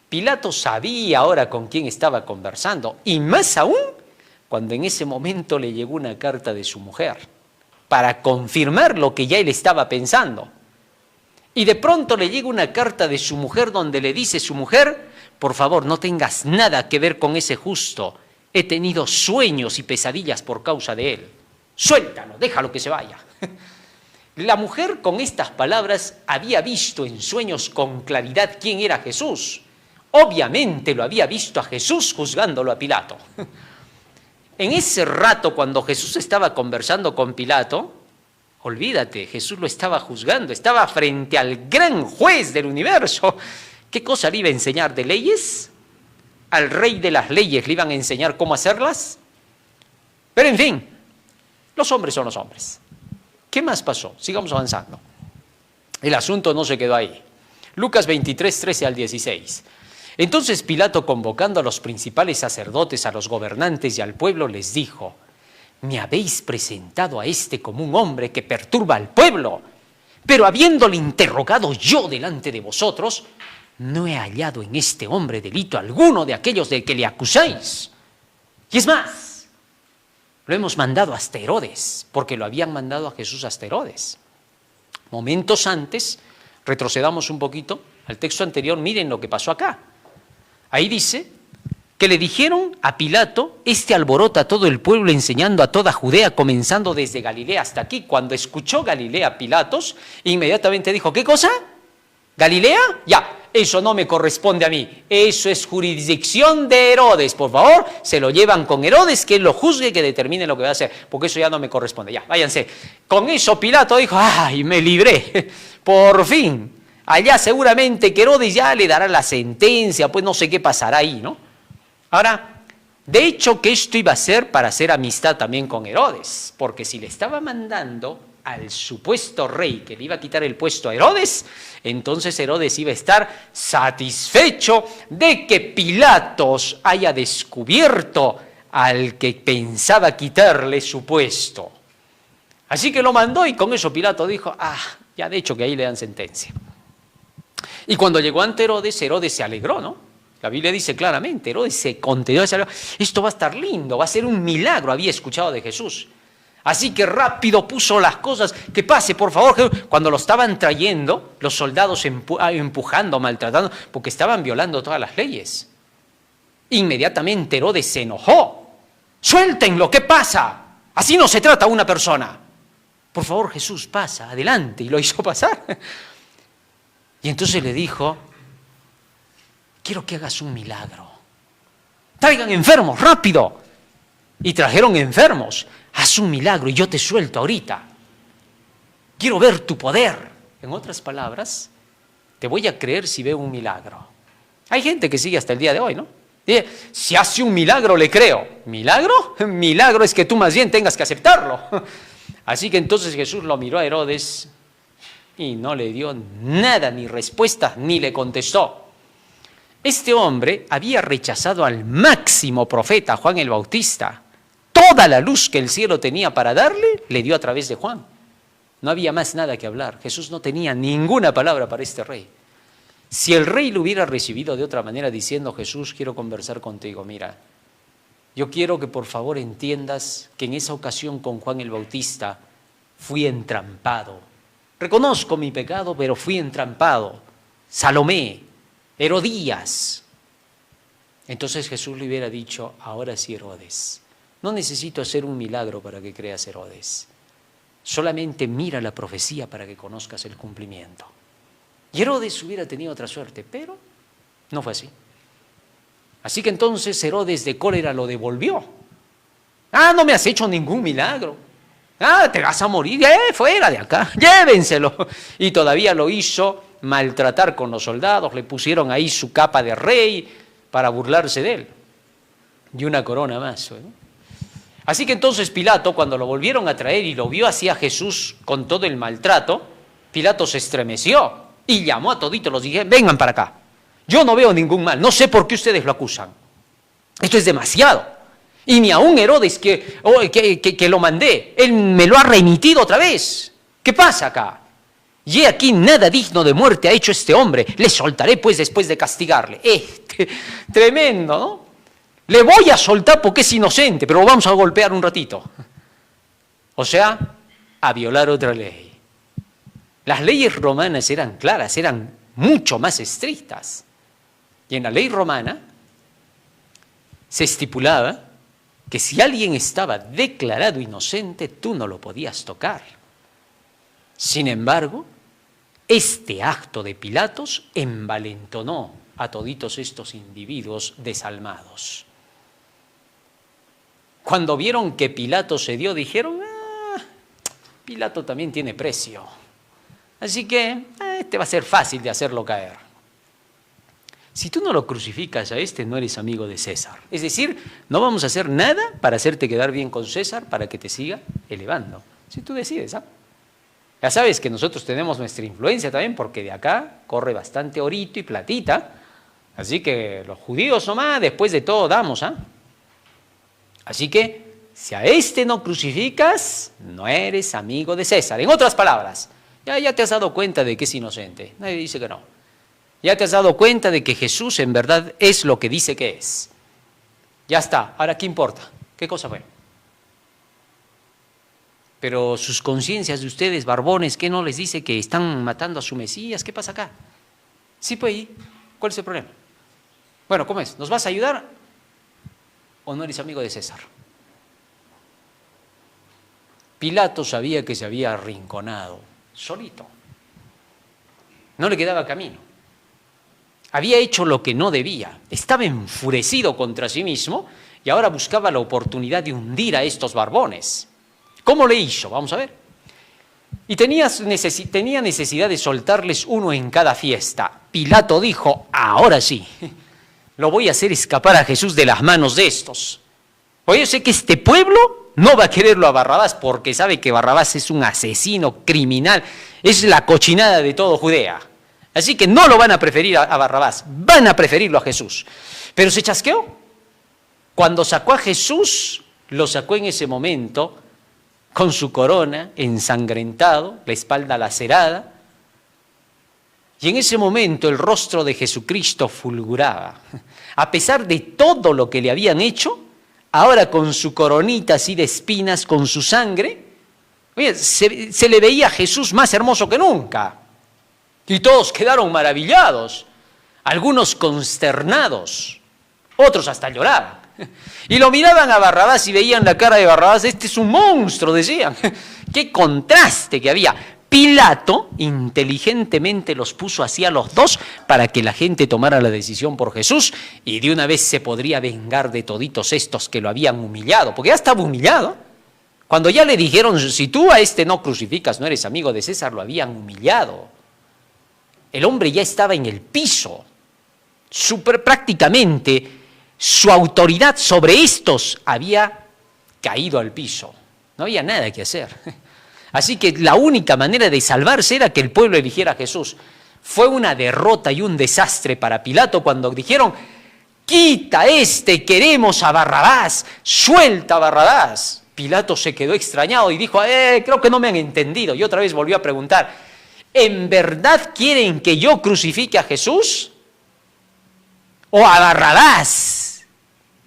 Pilato sabía ahora con quién estaba conversando, y más aún cuando en ese momento le llegó una carta de su mujer para confirmar lo que ya él estaba pensando. Y de pronto le llega una carta de su mujer donde le dice su mujer: por favor, no tengas nada que ver con ese justo. He tenido sueños y pesadillas por causa de él. Suéltalo, déjalo que se vaya. La mujer con estas palabras había visto en sueños con claridad quién era Jesús. Obviamente lo había visto a Jesús juzgándolo a Pilato. En ese rato, cuando Jesús estaba conversando con Pilato, olvídate, Jesús lo estaba juzgando, estaba frente al gran juez del universo. ¿Qué cosa le iba a enseñar de leyes? Al rey de las leyes le iban a enseñar cómo hacerlas. Pero en fin, los hombres son los hombres. ¿Qué más pasó? Sigamos avanzando. El asunto no se quedó ahí. Lucas 23, 13 al 16. Entonces Pilato, convocando a los principales sacerdotes, a los gobernantes y al pueblo, les dijo: me habéis presentado a este como un hombre que perturba al pueblo, pero habiéndole interrogado yo delante de vosotros, no he hallado en este hombre delito alguno de aquellos de que le acusáis. Y es más, lo hemos mandado hasta Herodes, porque lo habían mandado a Jesús hasta Herodes. Momentos antes, retrocedamos un poquito al texto anterior, miren lo que pasó acá. Ahí dice que le dijeron a Pilato: este alborota a todo el pueblo enseñando a toda Judea, comenzando desde Galilea hasta aquí. Cuando escuchó Galilea Pilatos, inmediatamente dijo: ¿qué cosa? ¿Galilea? Ya, eso no me corresponde a mí. Eso es jurisdicción de Herodes. Por favor, se lo llevan con Herodes, que él lo juzgue, que determine lo que va a hacer, porque eso ya no me corresponde. Ya, váyanse. Con eso Pilato dijo: ¡ay, me libré! Por fin. Allá seguramente que Herodes ya le dará la sentencia, pues no sé qué pasará ahí, ¿no? Ahora, de hecho que esto iba a ser para hacer amistad también con Herodes, porque si le estaba mandando al supuesto rey que le iba a quitar el puesto a Herodes, entonces Herodes iba a estar satisfecho de que Pilatos haya descubierto al que pensaba quitarle su puesto. Así que lo mandó, y con eso Pilato dijo: ya de hecho que ahí le dan sentencia. Y cuando llegó ante Herodes, Herodes se alegró, ¿no? La Biblia dice claramente, Herodes se contenció, se alegró. Esto va a estar lindo, va a ser un milagro, había escuchado de Jesús. Así que rápido puso las cosas: que pase, por favor, Jesús. Cuando lo estaban trayendo, los soldados empujando, maltratando, porque estaban violando todas las leyes. Inmediatamente Herodes se enojó. ¡Suéltenlo! ¿Qué pasa? Así no se trata a una persona. Por favor, Jesús, pasa, adelante. Y lo hizo pasar. Y entonces le dijo: quiero que hagas un milagro. Traigan enfermos, rápido. Y trajeron enfermos. Haz un milagro y yo te suelto ahorita. Quiero ver tu poder. En otras palabras, te voy a creer si veo un milagro. Hay gente que sigue hasta el día de hoy, ¿no? Dice: si hace un milagro, le creo. ¿Milagro? Milagro es que tú más bien tengas que aceptarlo. Así que entonces Jesús lo miró a Herodes y no le dio nada, ni respuesta, ni le contestó. Este hombre había rechazado al máximo profeta, Juan el Bautista. Toda la luz que el cielo tenía para darle, le dio a través de Juan. No había más nada que hablar. Jesús no tenía ninguna palabra para este rey. Si el rey lo hubiera recibido de otra manera diciendo: Jesús, quiero conversar contigo, mira, yo quiero que por favor entiendas que en esa ocasión con Juan el Bautista fui entrampado. Reconozco mi pecado, pero fui entrampado. Salomé, Herodías. Entonces Jesús le hubiera dicho: ahora sí, Herodes, no necesito hacer un milagro para que creas, Herodes. Solamente mira la profecía para que conozcas el cumplimiento. Y Herodes hubiera tenido otra suerte, pero no fue así. Así que entonces Herodes de cólera lo devolvió. No me has hecho ningún milagro. Te vas a morir, fuera de acá, llévenselo. Y todavía lo hizo maltratar con los soldados, le pusieron ahí su capa de rey, para burlarse de él. Y una corona más, ¿no? Así que entonces Pilato, cuando lo volvieron a traer y lo vio así a Jesús con todo el maltrato, Pilato se estremeció y llamó a toditos, los dije, vengan para acá. Yo no veo ningún mal, no sé por qué ustedes lo acusan. Esto es demasiado. Y ni aun Herodes que lo mandé, él me lo ha remitido otra vez. ¿Qué pasa acá? Y he aquí nada digno de muerte ha hecho este hombre, le soltaré pues después de castigarle. Tremendo, ¿no? Le voy a soltar porque es inocente, pero lo vamos a golpear un ratito. O sea, a violar otra ley. Las leyes romanas eran claras, eran mucho más estrictas. Y en la ley romana se estipulaba que si alguien estaba declarado inocente, tú no lo podías tocar. Sin embargo, este acto de Pilatos envalentonó a toditos estos individuos desalmados. Cuando vieron que Pilato cedió, dijeron, Pilato también tiene precio. Así que este va a ser fácil de hacerlo caer. Si tú no lo crucificas a este, no eres amigo de César. Es decir, no vamos a hacer nada para hacerte quedar bien con César, para que te siga elevando. Si tú decides, Ya sabes que nosotros tenemos nuestra influencia también, porque de acá corre bastante orito y platita. Así que los judíos nomás, después de todo, damos, Así que, si a este no crucificas, no eres amigo de César. En otras palabras, ya te has dado cuenta de que es inocente. Nadie dice que no. Ya te has dado cuenta de que Jesús en verdad es lo que dice que es. Ya está. Ahora, ¿qué importa? ¿Qué cosa fue? Pero sus conciencias de ustedes, barbones, ¿qué no les dice que están matando a su Mesías? ¿Qué pasa acá? Sí, pues, ¿cuál es el problema? Bueno, ¿cómo es? ¿Nos vas a ayudar o no eres amigo de César? Pilato sabía que se había arrinconado, solito. No le quedaba camino. Había hecho lo que no debía. Estaba enfurecido contra sí mismo y ahora buscaba la oportunidad de hundir a estos barbones. ¿Cómo le hizo? Vamos a ver. Y tenía necesidad de soltarles uno en cada fiesta. Pilato dijo, ahora sí, lo voy a hacer escapar a Jesús de las manos de estos. Pues yo sé que este pueblo no va a quererlo a Barrabás porque sabe que Barrabás es un asesino criminal, es la cochinada de todo Judea. Así que no lo van a preferir a Barrabás, van a preferirlo a Jesús. Pero se chasqueó. Cuando sacó a Jesús, lo sacó en ese momento con su corona ensangrentado, la espalda lacerada. Y en ese momento el rostro de Jesucristo fulguraba. A pesar de todo lo que le habían hecho, ahora con su coronita así de espinas, con su sangre, oye, se le veía a Jesús más hermoso que nunca. Y todos quedaron maravillados, algunos consternados, otros hasta lloraban. Y lo miraban a Barrabás y veían la cara de Barrabás, este es un monstruo, decían. ¡Qué contraste que había! Pilato inteligentemente los puso así a los dos para que la gente tomara la decisión por Jesús y de una vez se podría vengar de toditos estos que lo habían humillado, porque ya estaba humillado. Cuando ya le dijeron, si tú a este no crucificas, no eres amigo de César, lo habían humillado. El hombre ya estaba en el piso, prácticamente su autoridad sobre estos había caído al piso. No había nada que hacer. Así que la única manera de salvarse era que el pueblo eligiera a Jesús. Fue una derrota y un desastre para Pilato cuando dijeron, quita queremos a Barrabás, suelta a Barrabás. Pilato se quedó extrañado y dijo, creo que no me han entendido. Y otra vez volvió a preguntar, ¿en verdad quieren que yo crucifique a Jesús? ¿O a Barrabás?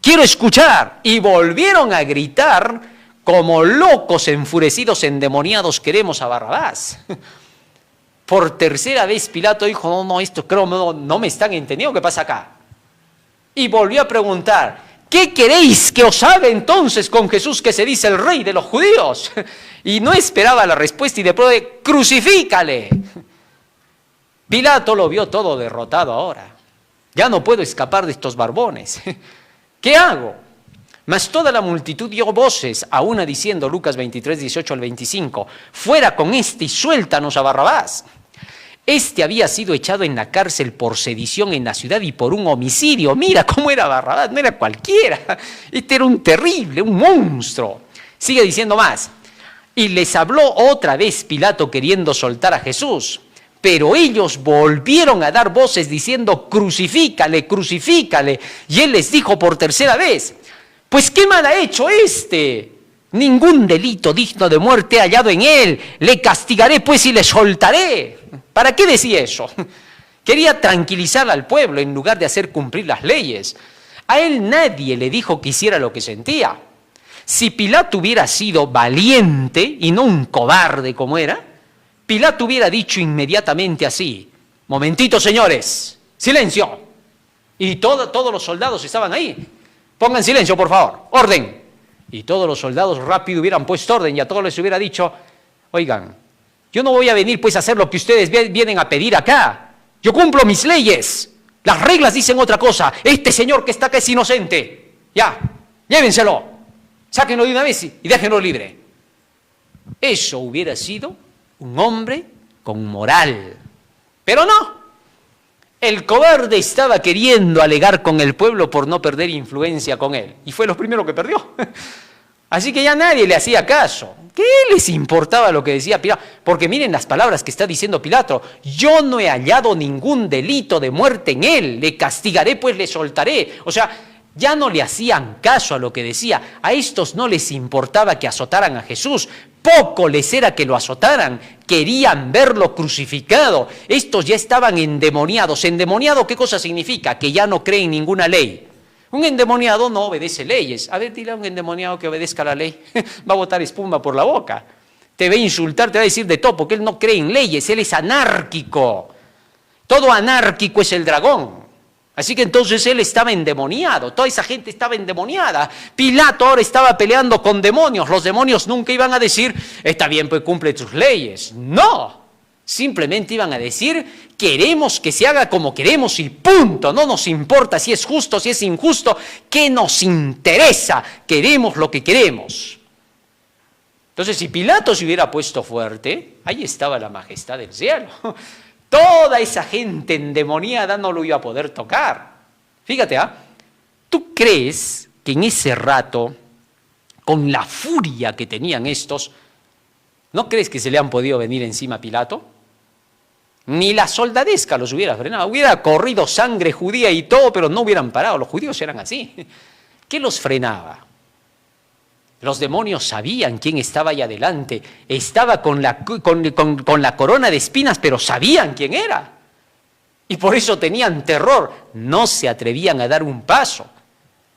Quiero escuchar. Y volvieron a gritar como locos, enfurecidos, endemoniados, queremos a Barrabás. Por tercera vez Pilato dijo, no, esto creo no me están entendiendo, ¿qué pasa acá? Y volvió a preguntar, ¿qué queréis que os haga entonces con Jesús que se dice el rey de los judíos? Y no esperaba la respuesta y de pronto, crucifícale. Pilato lo vio todo derrotado ahora. Ya no puedo escapar de estos barbones. ¿Qué hago? Mas toda la multitud dio voces a una diciendo, Lucas 23, 18 al 25, fuera con este y suéltanos a Barrabás. Este había sido echado en la cárcel por sedición en la ciudad y por un homicidio. Mira cómo era Barrabás, no era cualquiera. Este era un terrible, un monstruo. Sigue diciendo más. Y les habló otra vez Pilato queriendo soltar a Jesús. Pero ellos volvieron a dar voces diciendo, crucifícale, crucifícale. Y él les dijo por tercera vez, pues qué mal ha hecho este. Ningún delito digno de muerte he hallado en él. Le castigaré pues y le soltaré. ¿Para qué decía eso? Quería tranquilizar al pueblo en lugar de hacer cumplir las leyes. A él nadie le dijo que hiciera lo que sentía. Si Pilato hubiera sido valiente y no un cobarde como era, Pilato hubiera dicho inmediatamente así, momentito señores, silencio. Y todos los soldados estaban ahí. Pongan silencio, por favor, orden. Y todos los soldados rápido hubieran puesto orden y a todos les hubiera dicho, oigan, yo no voy a venir pues a hacer lo que ustedes vienen a pedir acá. Yo cumplo mis leyes. Las reglas dicen otra cosa. Este señor que está acá es inocente. Ya, llévenselo. Sáquenlo de una vez y déjenlo libre. Eso hubiera sido un hombre con moral. Pero no. El cobarde estaba queriendo alegar con el pueblo por no perder influencia con él. Y fue lo primero que perdió. Así que ya nadie le hacía caso. ¿Qué les importaba lo que decía Pilato? Porque miren las palabras que está diciendo Pilato. Yo no he hallado ningún delito de muerte en él. Le castigaré, pues le soltaré. O sea, ya no le hacían caso a lo que decía. A estos no les importaba que azotaran a Jesús. Poco les era que lo azotaran. Querían verlo crucificado. Estos ya estaban endemoniados. ¿Endemoniado qué cosa significa? Que ya no creen ninguna ley. Un endemoniado no obedece leyes. A ver, dile a un endemoniado que obedezca la ley. Va a botar espuma por la boca. Te va a insultar, te va a decir de todo, porque él no cree en leyes. Él es anárquico. Todo anárquico es el dragón. Así que entonces él estaba endemoniado. Toda esa gente estaba endemoniada. Pilato ahora estaba peleando con demonios. Los demonios nunca iban a decir, está bien, pues cumple tus leyes. No. Simplemente iban a decir, queremos que se haga como queremos y punto. No nos importa si es justo, si es injusto. ¿Qué nos interesa? Queremos lo que queremos. Entonces, si Pilato se hubiera puesto fuerte, ahí estaba la majestad del cielo. Toda esa gente endemoniada no lo iba a poder tocar. Fíjate, ¿tú crees que en ese rato, con la furia que tenían estos, ¿no crees que se le han podido venir encima a Pilato? Ni la soldadesca los hubiera frenado. Hubiera corrido sangre judía y todo, pero no hubieran parado. Los judíos eran así. ¿Qué los frenaba? Los demonios sabían quién estaba ahí adelante. Estaba con la corona de espinas, pero sabían quién era. Y por eso tenían terror. No se atrevían a dar un paso.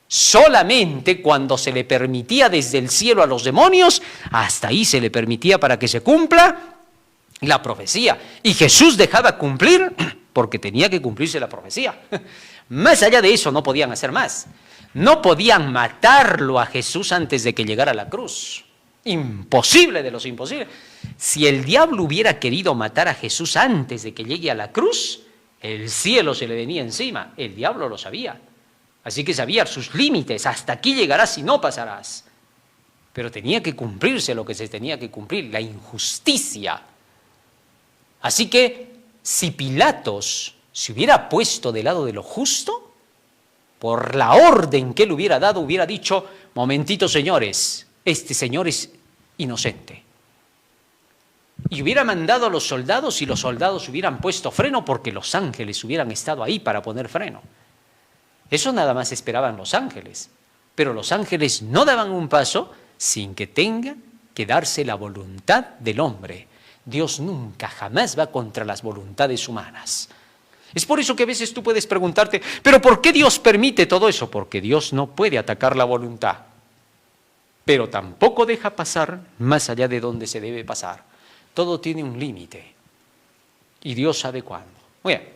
Solamente cuando se le permitía desde el cielo a los demonios, hasta ahí se le permitía para que se cumpla la profecía. Y Jesús dejaba cumplir porque tenía que cumplirse la profecía. Más allá de eso no podían hacer más. No podían matarlo a Jesús antes de que llegara a la cruz. Imposible de los imposibles. Si el diablo hubiera querido matar a Jesús antes de que llegue a la cruz, el cielo se le venía encima. El diablo lo sabía. Así que sabía sus límites. Hasta aquí llegarás y no pasarás. Pero tenía que cumplirse lo que se tenía que cumplir, la injusticia. Así que si Pilatos se hubiera puesto del lado de lo justo, por la orden que él hubiera dado, hubiera dicho, momentito señores, este señor es inocente. Y hubiera mandado a los soldados y los soldados hubieran puesto freno porque los ángeles hubieran estado ahí para poner freno. Eso nada más esperaban los ángeles. Pero los ángeles no daban un paso sin que tenga que darse la voluntad del hombre. Dios nunca, jamás va contra las voluntades humanas. Es por eso que a veces tú puedes preguntarte, ¿pero por qué Dios permite todo eso? Porque Dios no puede atacar la voluntad, pero tampoco deja pasar más allá de donde se debe pasar. Todo tiene un límite y Dios sabe cuándo. Muy bien.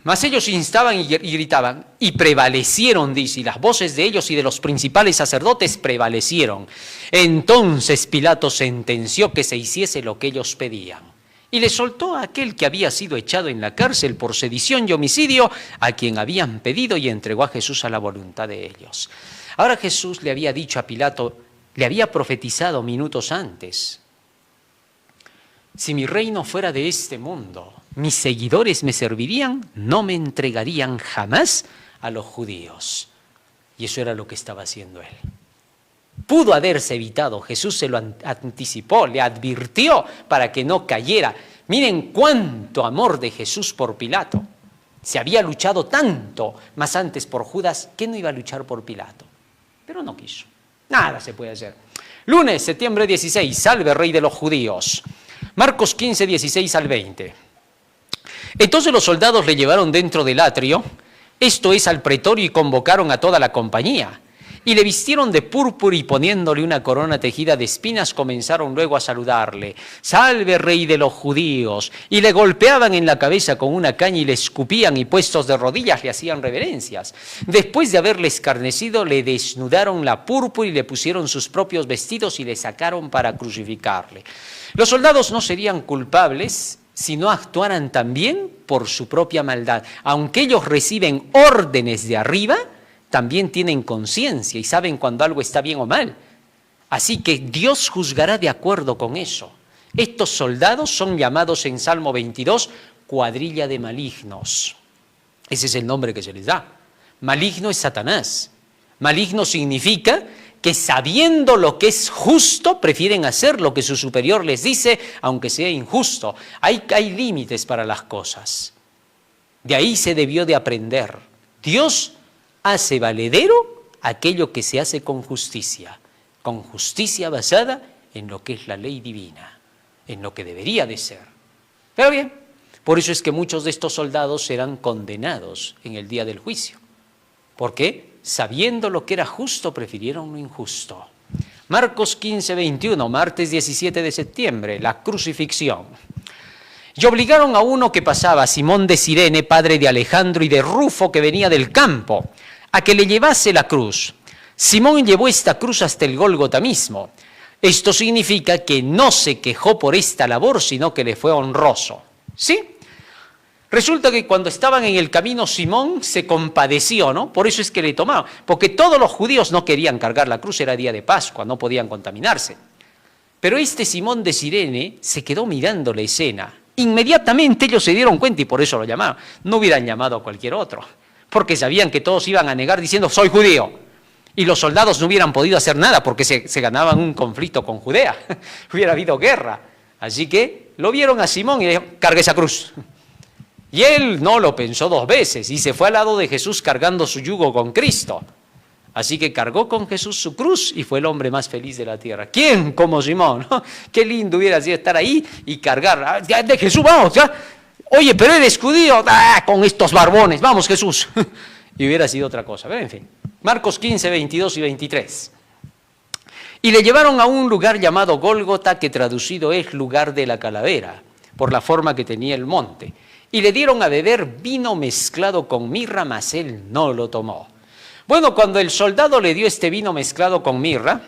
Mas ellos instaban y gritaban y prevalecieron, dice, y las voces de ellos y de los principales sacerdotes prevalecieron. Entonces Pilato sentenció que se hiciese lo que ellos pedían. Y le soltó a aquel que había sido echado en la cárcel por sedición y homicidio, a quien habían pedido, y entregó a Jesús a la voluntad de ellos. Ahora Jesús le había dicho a Pilato, le había profetizado minutos antes. Si mi reino fuera de este mundo, mis seguidores me servirían, no me entregarían jamás a los judíos. Y eso era lo que estaba haciendo él. Pudo haberse evitado, Jesús se lo anticipó, le advirtió para que no cayera. Miren cuánto amor de Jesús por Pilato. Se había luchado tanto más antes por Judas, ¿qué no iba a luchar por Pilato? Pero no quiso. Nada se puede hacer. Lunes, septiembre 16, salve Rey de los Judíos. Marcos 15, 16 al 20. Entonces los soldados le llevaron dentro del atrio, esto es al pretorio, y convocaron a toda la compañía. Y le vistieron de púrpura y poniéndole una corona tejida de espinas, comenzaron luego a saludarle. ¡Salve, Rey de los Judíos! Y le golpeaban en la cabeza con una caña y le escupían, y puestos de rodillas le hacían reverencias. Después de haberle escarnecido, le desnudaron la púrpura y le pusieron sus propios vestidos y le sacaron para crucificarle. Los soldados no serían culpables si no actuaran también por su propia maldad. Aunque ellos reciben órdenes de arriba, también tienen conciencia y saben cuando algo está bien o mal. Así que Dios juzgará de acuerdo con eso. Estos soldados son llamados en Salmo 22 cuadrilla de malignos. Ese es el nombre que se les da. Maligno es Satanás. Maligno significa que sabiendo lo que es justo, prefieren hacer lo que su superior les dice, aunque sea injusto. Hay límites para las cosas. De ahí se debió de aprender. Dios hace valedero aquello que se hace con justicia basada en lo que es la ley divina, en lo que debería de ser. Pero bien, por eso es que muchos de estos soldados serán condenados en el día del juicio. ¿Por qué? Sabiendo lo que era justo, prefirieron lo injusto. Marcos 15, 21, martes 17 de septiembre, la crucifixión. Y obligaron a uno que pasaba, Simón de Cirene, padre de Alejandro y de Rufo, que venía del campo, a que le llevase la cruz. Simón llevó esta cruz hasta el Gólgota mismo. Esto significa que no se quejó por esta labor, sino que le fue honroso. ¿Sí? Resulta que cuando estaban en el camino, Simón se compadeció, ¿no? Por eso es que le tomaron, porque todos los judíos no querían cargar la cruz, era día de Pascua, no podían contaminarse. Pero este Simón de Cirene se quedó mirando la escena. Inmediatamente ellos se dieron cuenta y por eso lo llamaron. No hubieran llamado a cualquier otro, porque sabían que todos iban a negar diciendo soy judío. Y los soldados no hubieran podido hacer nada porque se ganaban un conflicto con Judea. Hubiera habido guerra. Así que lo vieron a Simón y le dijeron, cargue esa cruz. Y él no lo pensó dos veces y se fue al lado de Jesús cargando su yugo con Cristo. Así que cargó con Jesús su cruz y fue el hombre más feliz de la tierra. ¿Quién como Simón? Qué lindo hubiera sido estar ahí y cargar. De Jesús, vamos, ya. Oye, pero eres judío. Con estos barbones, vamos Jesús. Y hubiera sido otra cosa. Pero en fin, Marcos 15, 22 y 23. Y le llevaron a un lugar llamado Gólgota, que traducido es lugar de la calavera, por la forma que tenía el monte. Y le dieron a beber vino mezclado con mirra, mas él no lo tomó. Bueno, cuando el soldado le dio este vino mezclado con mirra,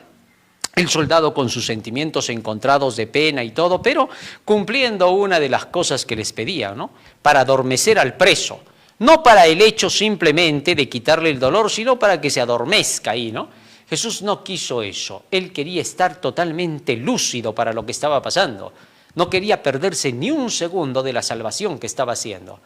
el soldado con sus sentimientos encontrados de pena y todo, pero cumpliendo una de las cosas que les pedía, ¿no? Para adormecer al preso, no para el hecho simplemente de quitarle el dolor, sino para que se adormezca ahí, ¿no? Jesús no quiso eso, él quería estar totalmente lúcido para lo que estaba pasando, no quería perderse ni un segundo de la salvación que estaba haciendo.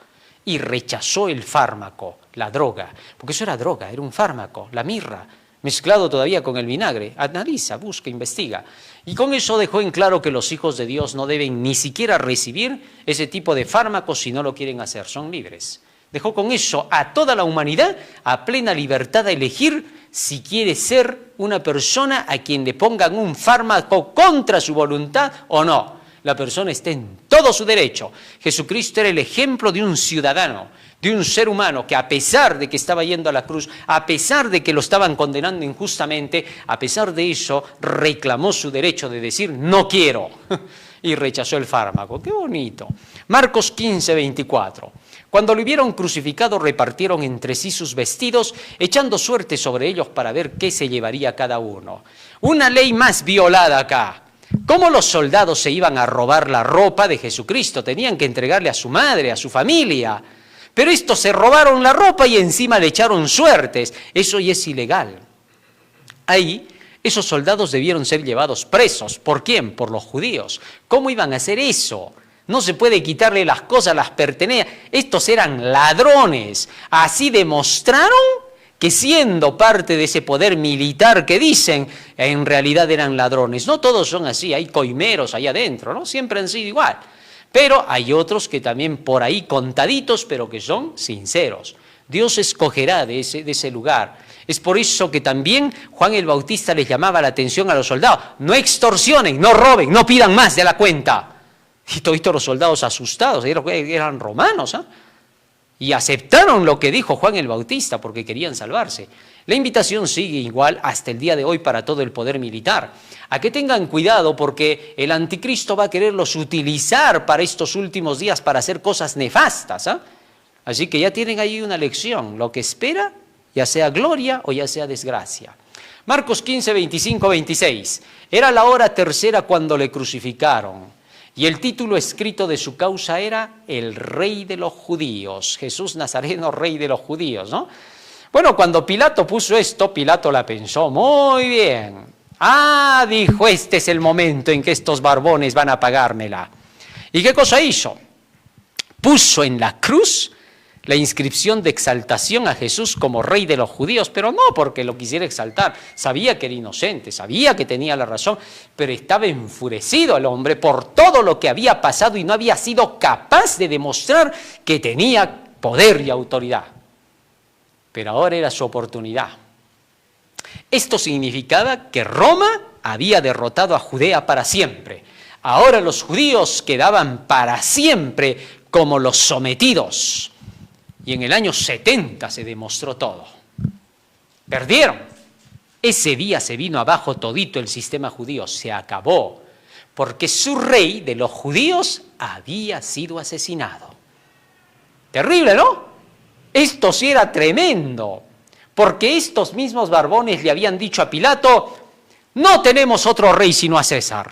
Y rechazó el fármaco, la droga, porque eso era droga, era un fármaco, la mirra, mezclado todavía con el vinagre. Analiza, busca, investiga. Y con eso dejó en claro que los hijos de Dios no deben ni siquiera recibir ese tipo de fármacos si no lo quieren hacer, son libres. Dejó con eso a toda la humanidad a plena libertad a elegir si quiere ser una persona a quien le pongan un fármaco contra su voluntad o no. La persona está en todo su derecho. Jesucristo era el ejemplo de un ciudadano, de un ser humano que a pesar de que estaba yendo a la cruz, a pesar de que lo estaban condenando injustamente, a pesar de eso reclamó su derecho de decir no quiero y rechazó el fármaco. ¡Qué bonito! Marcos 15, 24. Cuando lo hubieron crucificado, repartieron entre sí sus vestidos, echando suerte sobre ellos para ver qué se llevaría cada uno. Una ley más violada acá. ¿Cómo los soldados se iban a robar la ropa de Jesucristo? Tenían que entregarle a su madre, a su familia. Pero estos se robaron la ropa y encima le echaron suertes. Eso ya es ilegal. Ahí Esos soldados debieron ser llevados presos. ¿Por quién? Por los judíos. ¿Cómo iban a hacer eso? No se puede quitarle las cosas, las pertenencias. Estos eran ladrones. Así demostraron que siendo parte de ese poder militar que dicen, en realidad eran ladrones. No todos son así, hay coimeros ahí adentro, ¿no? Siempre han sido igual. Pero hay otros que también por ahí contaditos, pero que son sinceros. Dios escogerá de ese lugar. Es por eso que también Juan el Bautista les llamaba la atención a los soldados. No extorsionen, no roben, no pidan más de la cuenta. Y todos los soldados asustados, eran romanos, ¿eh? Y aceptaron lo que dijo Juan el Bautista porque querían salvarse. La invitación sigue igual hasta el día de hoy para todo el poder militar. A que tengan cuidado porque el anticristo va a quererlos utilizar para estos últimos días para hacer cosas nefastas, ¿eh? Así que ya tienen ahí una lección, lo que espera, ya sea gloria o ya sea desgracia. Marcos 15, 25, 26. Era la hora tercera cuando le crucificaron. Y el título escrito de su causa era el Rey de los Judíos. Jesús Nazareno, Rey de los Judíos, ¿no? Bueno, cuando Pilato puso esto, Pilato la pensó muy bien. Ah, dijo, este es el momento en que estos barbones van a pagármela. ¿Y qué cosa hizo? Puso en la cruz la inscripción de exaltación a Jesús como Rey de los Judíos, pero no porque lo quisiera exaltar, sabía que era inocente, sabía que tenía la razón, pero estaba enfurecido el hombre por todo lo que había pasado y no había sido capaz de demostrar que tenía poder y autoridad. Pero ahora era su oportunidad. Esto significaba que Roma había derrotado a Judea para siempre. Ahora los judíos quedaban para siempre como los sometidos. Y en el año 70 se demostró todo. Perdieron. Ese día se vino abajo todito el sistema judío, se acabó, porque su rey de los judíos había sido asesinado. Terrible, ¿no? Esto sí era tremendo, porque estos mismos barbones le habían dicho a Pilato, no tenemos otro rey sino a César.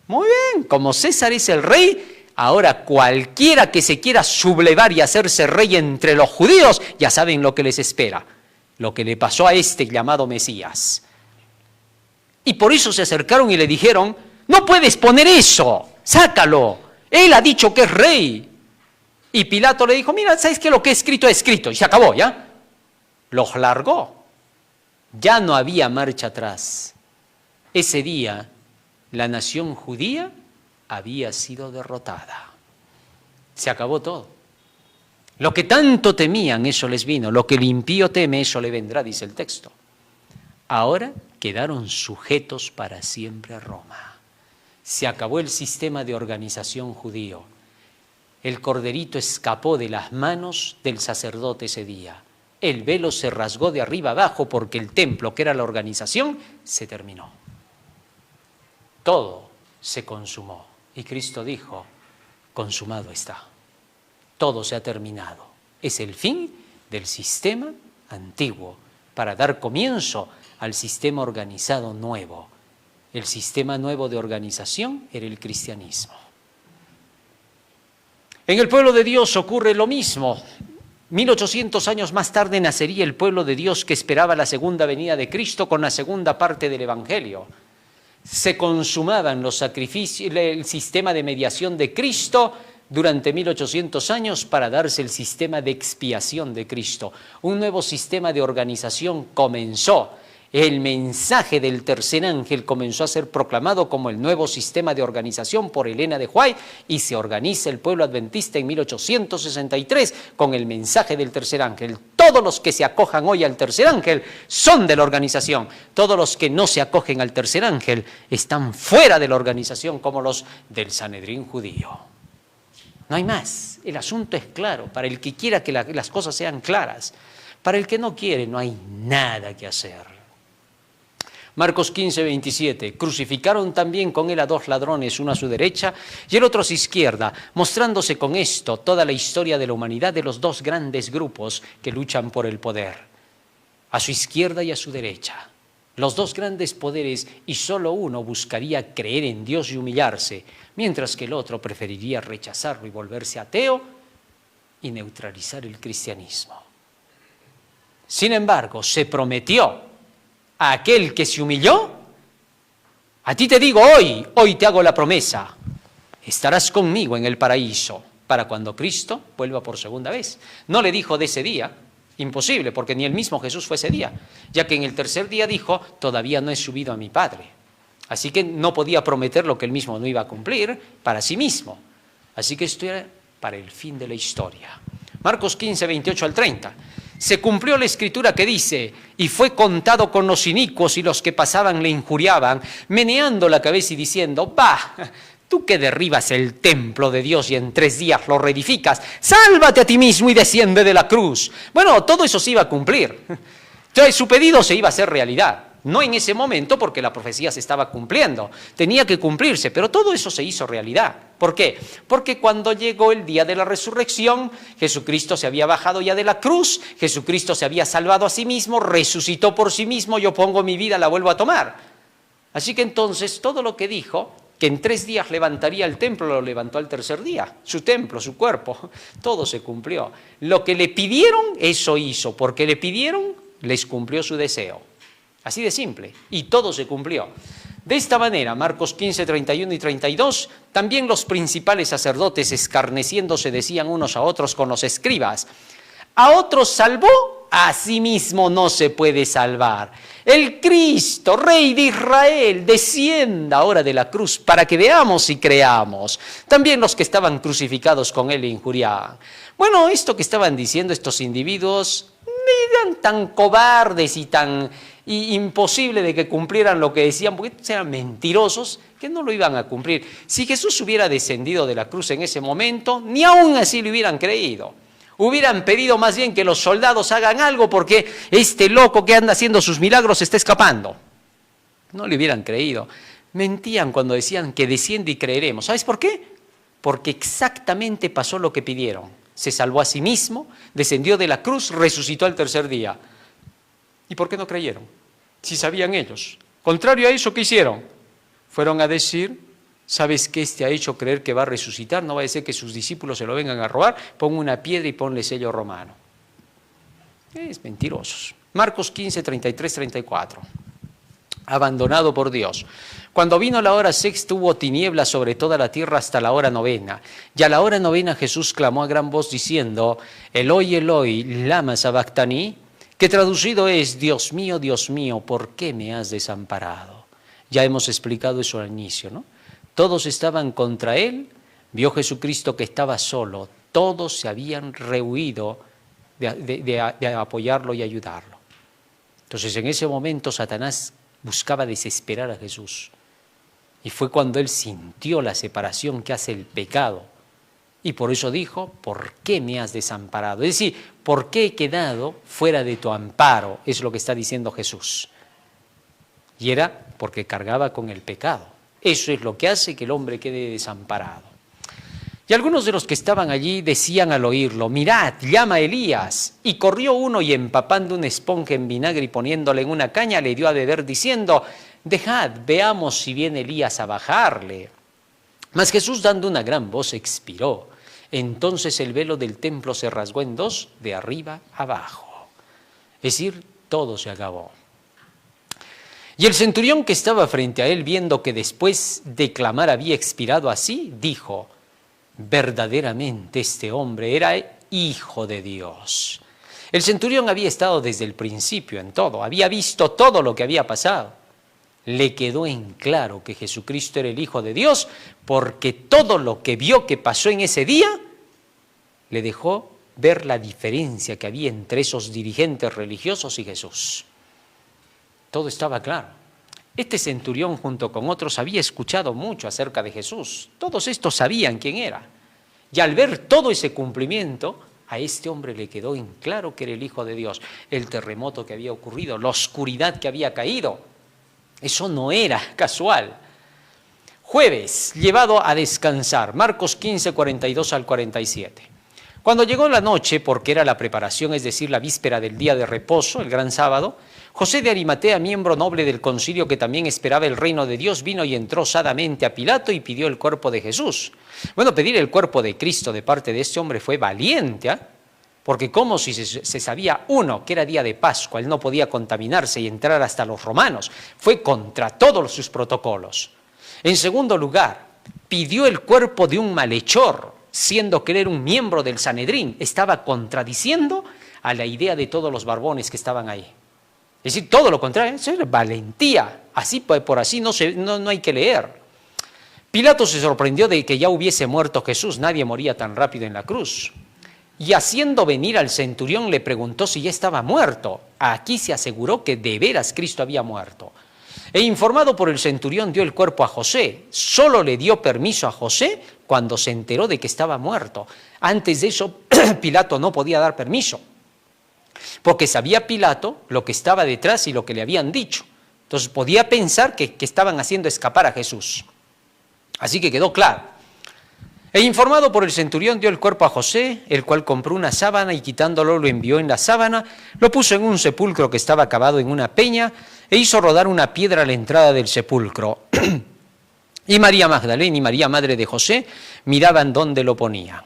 Muy bien, como César es el rey, ahora cualquiera que se quiera sublevar y hacerse rey entre los judíos, ya saben lo que les espera, lo que le pasó a este llamado Mesías. Y por eso se acercaron y le dijeron, no puedes poner eso, sácalo, él ha dicho que es rey. Y Pilato le dijo, mira, ¿sabes qué? Lo que he escrito, y se acabó, ¿ya? Los largó, ya no había marcha atrás. Ese día, la nación judía había sido derrotada. Se acabó todo. Lo que tanto temían, eso les vino. Lo que el impío teme, eso le vendrá, dice el texto. Ahora quedaron sujetos para siempre a Roma. Se acabó el sistema de organización judío. El corderito escapó de las manos del sacerdote ese día. El velo se rasgó de arriba abajo porque el templo, que era la organización, se terminó. Todo se consumó. Y Cristo dijo, consumado está. Todo se ha terminado. Es el fin del sistema antiguo para dar comienzo al sistema organizado nuevo. El sistema nuevo de organización era el cristianismo. En el pueblo de Dios ocurre lo mismo. 1800 años más tarde nacería el pueblo de Dios que esperaba la segunda venida de Cristo con la segunda parte del Evangelio. Se consumaban los sacrificios, el sistema de mediación de Cristo durante 1800 años para darse el sistema de expiación de Cristo. Un nuevo sistema de organización comenzó. El mensaje del tercer ángel comenzó a ser proclamado como el nuevo sistema de organización por Elena de White y se organiza el pueblo adventista en 1863 con el mensaje del tercer ángel. Todos los que se acojan hoy al tercer ángel son de la organización. Todos los que no se acogen al tercer ángel están fuera de la organización como los del Sanedrín judío. No hay más. El asunto es claro. Para el que quiera que las cosas sean claras. Para el que no quiere no hay nada que hacer. Marcos 15, 27, crucificaron también con él a dos ladrones, uno a su derecha y el otro a su izquierda, mostrándose con esto toda la historia de la humanidad de los dos grandes grupos que luchan por el poder, a su izquierda y a su derecha. Los dos grandes poderes y solo uno buscaría creer en Dios y humillarse, mientras que el otro preferiría rechazarlo y volverse ateo y neutralizar el cristianismo. Sin embargo, se prometió a aquel que se humilló A ti te digo hoy te hago la promesa, estarás conmigo en el paraíso para cuando Cristo vuelva por segunda vez. No le dijo de ese día, imposible, porque ni el mismo Jesús fue ese día, ya que en el tercer día dijo, todavía no he subido a mi Padre. Así que no podía prometer lo que él mismo no iba a cumplir para sí mismo. Así que esto era para el fin de la historia. Marcos 15, 28 al 30. Se cumplió la escritura que dice, y fue contado con los inicuos y los que pasaban le injuriaban, meneando la cabeza y diciendo, bah, tú que derribas el templo de Dios y en 3 días lo reedificas, sálvate a ti mismo y desciende de la cruz. Bueno, todo eso se iba a cumplir. Entonces su pedido se iba a hacer realidad. No en ese momento porque la profecía se estaba cumpliendo, tenía que cumplirse, pero todo eso se hizo realidad. ¿Por qué? Porque cuando llegó el día de la resurrección, Jesucristo se había bajado ya de la cruz, Jesucristo se había salvado a sí mismo, resucitó por sí mismo, yo pongo mi vida, la vuelvo a tomar. Así que entonces todo lo que dijo, que en 3 días levantaría el templo, lo levantó al tercer día, su templo, su cuerpo, todo se cumplió. Lo que le pidieron, eso hizo, porque le pidieron, les cumplió su deseo. Así de simple, y todo se cumplió. De esta manera, Marcos 15, 31 y 32, también los principales sacerdotes escarneciéndose decían unos a otros con los escribas, a otros salvó, a sí mismo no se puede salvar. El Cristo, Rey de Israel, descienda ahora de la cruz para que veamos y creamos. También los que estaban crucificados con él le injuriaban. Bueno, esto que estaban diciendo estos individuos eran tan cobardes y tan imposible de que cumplieran lo que decían, porque eran mentirosos, que no lo iban a cumplir. Si Jesús hubiera descendido de la cruz en ese momento, ni aún así lo hubieran creído. Hubieran pedido más bien que los soldados hagan algo porque este loco que anda haciendo sus milagros está escapando. No le hubieran creído. Mentían cuando decían que desciende y creeremos. ¿Sabes por qué? Porque exactamente pasó lo que pidieron. Se salvó a sí mismo, descendió de la cruz, resucitó al tercer día. ¿Y por qué no creyeron? Si sabían ellos. Contrario a eso, ¿qué hicieron? Fueron a decir, ¿sabes qué? Este ha hecho creer que va a resucitar, no va a ser que sus discípulos se lo vengan a robar, pon una piedra y ponle sello romano. Es mentirosos. Marcos 15, 33, 34. Abandonado por Dios. Cuando vino la hora sexta hubo tinieblas sobre toda la tierra hasta la hora novena. Y a la hora novena Jesús clamó a gran voz diciendo, Eloi, Eloi, lama sabactani, que traducido es, Dios mío, ¿por qué me has desamparado? Ya hemos explicado eso al inicio, ¿no? Todos estaban contra él, vio Jesucristo que estaba solo, todos se habían rehuido de apoyarlo y ayudarlo. Entonces en ese momento Satanás buscaba desesperar a Jesús. Y fue cuando él sintió la separación que hace el pecado. Y por eso dijo, ¿por qué me has desamparado? Es decir, ¿por qué he quedado fuera de tu amparo? Es lo que está diciendo Jesús. Y era porque cargaba con el pecado. Eso es lo que hace que el hombre quede desamparado. Y algunos de los que estaban allí decían al oírlo, mirad, llama a Elías. Y corrió uno y empapando una esponja en vinagre y poniéndola en una caña, le dio a beber diciendo, dejad, veamos si viene Elías a bajarle. Mas Jesús dando una gran voz expiró. Entonces el velo del templo se rasgó en dos, de arriba abajo. Es decir, todo se acabó. Y el centurión que estaba frente a él, viendo que después de clamar había expirado así, dijo, verdaderamente este hombre era hijo de Dios. El centurión había estado desde el principio en todo, había visto todo lo que había pasado. Le quedó en claro que Jesucristo era el Hijo de Dios, porque todo lo que vio que pasó en ese día, le dejó ver la diferencia que había entre esos dirigentes religiosos y Jesús. Todo estaba claro. Este centurión junto con otros había escuchado mucho acerca de Jesús. Todos estos sabían quién era. Y al ver todo ese cumplimiento, a este hombre le quedó en claro que era el Hijo de Dios. El terremoto que había ocurrido, la oscuridad que había caído, eso no era casual. Jueves, llevado a descansar, Marcos 15, 42 al 47. Cuando llegó la noche, porque era la preparación, es decir, la víspera del día de reposo, el gran sábado, José de Arimatea, miembro noble del concilio que también esperaba el reino de Dios, vino y entró osadamente a Pilato y pidió el cuerpo de Jesús. Bueno, pedir el cuerpo de Cristo de parte de este hombre fue valiente, porque como si se sabía, uno, que era día de Pascua, él no podía contaminarse y entrar hasta los romanos, fue contra todos sus protocolos. En segundo lugar, pidió el cuerpo de un malhechor, siendo que él era un miembro del Sanedrín, estaba contradiciendo a la idea de todos los barbones que estaban ahí. Es decir, todo lo contrario, eso es valentía, así por así no hay que leer. Pilato se sorprendió de que ya hubiese muerto Jesús, nadie moría tan rápido en la cruz. Y haciendo venir al centurión le preguntó si ya estaba muerto. Aquí se aseguró que de veras Cristo había muerto. E informado por el centurión dio el cuerpo a José. Solo le dio permiso a José cuando se enteró de que estaba muerto. Antes de eso Pilato no podía dar permiso, porque sabía Pilato lo que estaba detrás y lo que le habían dicho. Entonces podía pensar que estaban haciendo escapar a Jesús. Así que quedó claro. E informado por el centurión dio el cuerpo a José, el cual compró una sábana y quitándolo lo envió en la sábana, lo puso en un sepulcro que estaba cavado en una peña e hizo rodar una piedra a la entrada del sepulcro. Y María Magdalena y María, madre de José, miraban dónde lo ponían.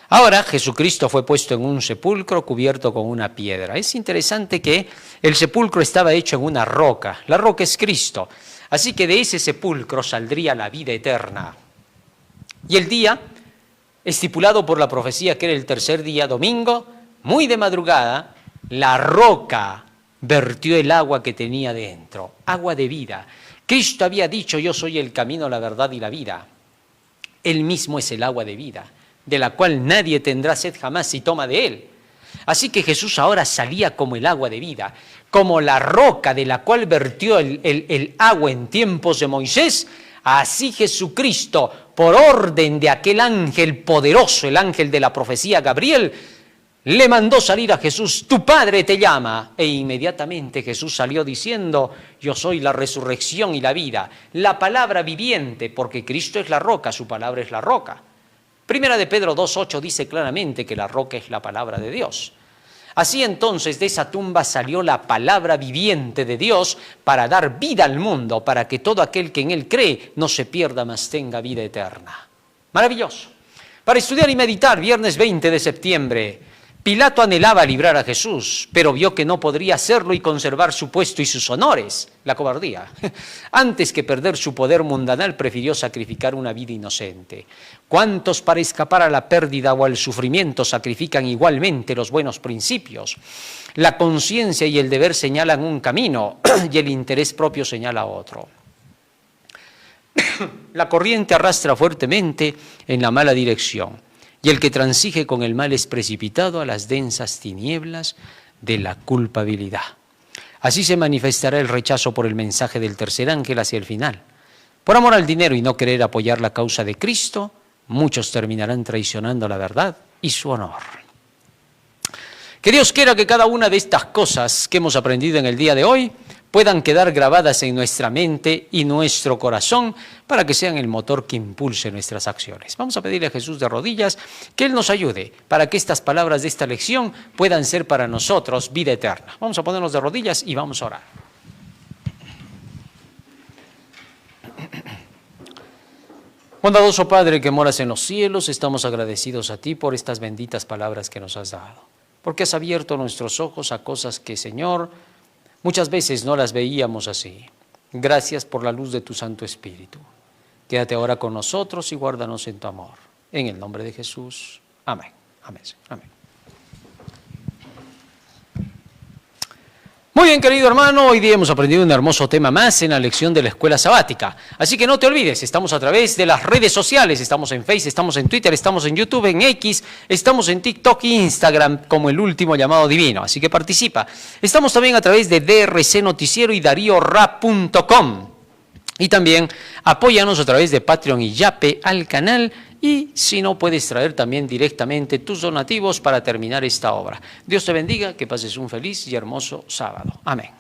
Ahora Jesucristo fue puesto en un sepulcro cubierto con una piedra. Es interesante que el sepulcro estaba hecho en una roca. La roca es Cristo. Así que de ese sepulcro saldría la vida eterna. Y el día, estipulado por la profecía que era el tercer día, domingo, muy de madrugada, la roca vertió el agua que tenía dentro, agua de vida. Cristo había dicho, yo soy el camino, la verdad y la vida. Él mismo es el agua de vida, de la cual nadie tendrá sed jamás si toma de él. Así que Jesús ahora salía como el agua de vida, como la roca de la cual vertió el agua en tiempos de Moisés. Así Jesucristo, por orden de aquel ángel poderoso, el ángel de la profecía Gabriel, le mandó salir a Jesús, tu Padre te llama. E inmediatamente Jesús salió diciendo, yo soy la resurrección y la vida, la palabra viviente, porque Cristo es la roca, su palabra es la roca. Primera de Pedro 2:8 dice claramente que la roca es la palabra de Dios. Así entonces de esa tumba salió la palabra viviente de Dios para dar vida al mundo, para que todo aquel que en él cree no se pierda, mas tenga vida eterna. Maravilloso. Para estudiar y meditar, viernes 20 de septiembre, Pilato anhelaba librar a Jesús, pero vio que no podría hacerlo y conservar su puesto y sus honores, la cobardía. Antes que perder su poder mundanal, prefirió sacrificar una vida inocente. ¿Cuántos para escapar a la pérdida o al sufrimiento sacrifican igualmente los buenos principios? La conciencia y el deber señalan un camino y el interés propio señala otro. La corriente arrastra fuertemente en la mala dirección. Y el que transige con el mal es precipitado a las densas tinieblas de la culpabilidad. Así se manifestará el rechazo por el mensaje del tercer ángel hacia el final. Por amor al dinero y no querer apoyar la causa de Cristo, muchos terminarán traicionando la verdad y su honor. Que Dios quiera que cada una de estas cosas que hemos aprendido en el día de hoy puedan quedar grabadas en nuestra mente y nuestro corazón para que sean el motor que impulse nuestras acciones. Vamos a pedirle a Jesús de rodillas que Él nos ayude para que estas palabras de esta lección puedan ser para nosotros vida eterna. Vamos a ponernos de rodillas y vamos a orar. Bondadoso Padre que moras en los cielos, estamos agradecidos a Ti por estas benditas palabras que nos has dado, porque has abierto nuestros ojos a cosas que, Señor, muchas veces no las veíamos así. Gracias por la luz de tu Santo Espíritu. Quédate ahora con nosotros y guárdanos en tu amor. En el nombre de Jesús. Amén. Amén. Amén. Muy bien, querido hermano, hoy día hemos aprendido un hermoso tema más en la lección de la escuela sabática. Así que no te olvides, estamos a través de las redes sociales, estamos en Facebook, estamos en Twitter, estamos en YouTube, en X, estamos en TikTok e Instagram como el último llamado divino, así que participa. Estamos también a través de DRC Noticiero y DarioRap.com. Y también apóyanos a través de Patreon y Yape al canal. Y si no, puedes traer también directamente tus donativos para terminar esta obra. Dios te bendiga, que pases un feliz y hermoso sábado. Amén.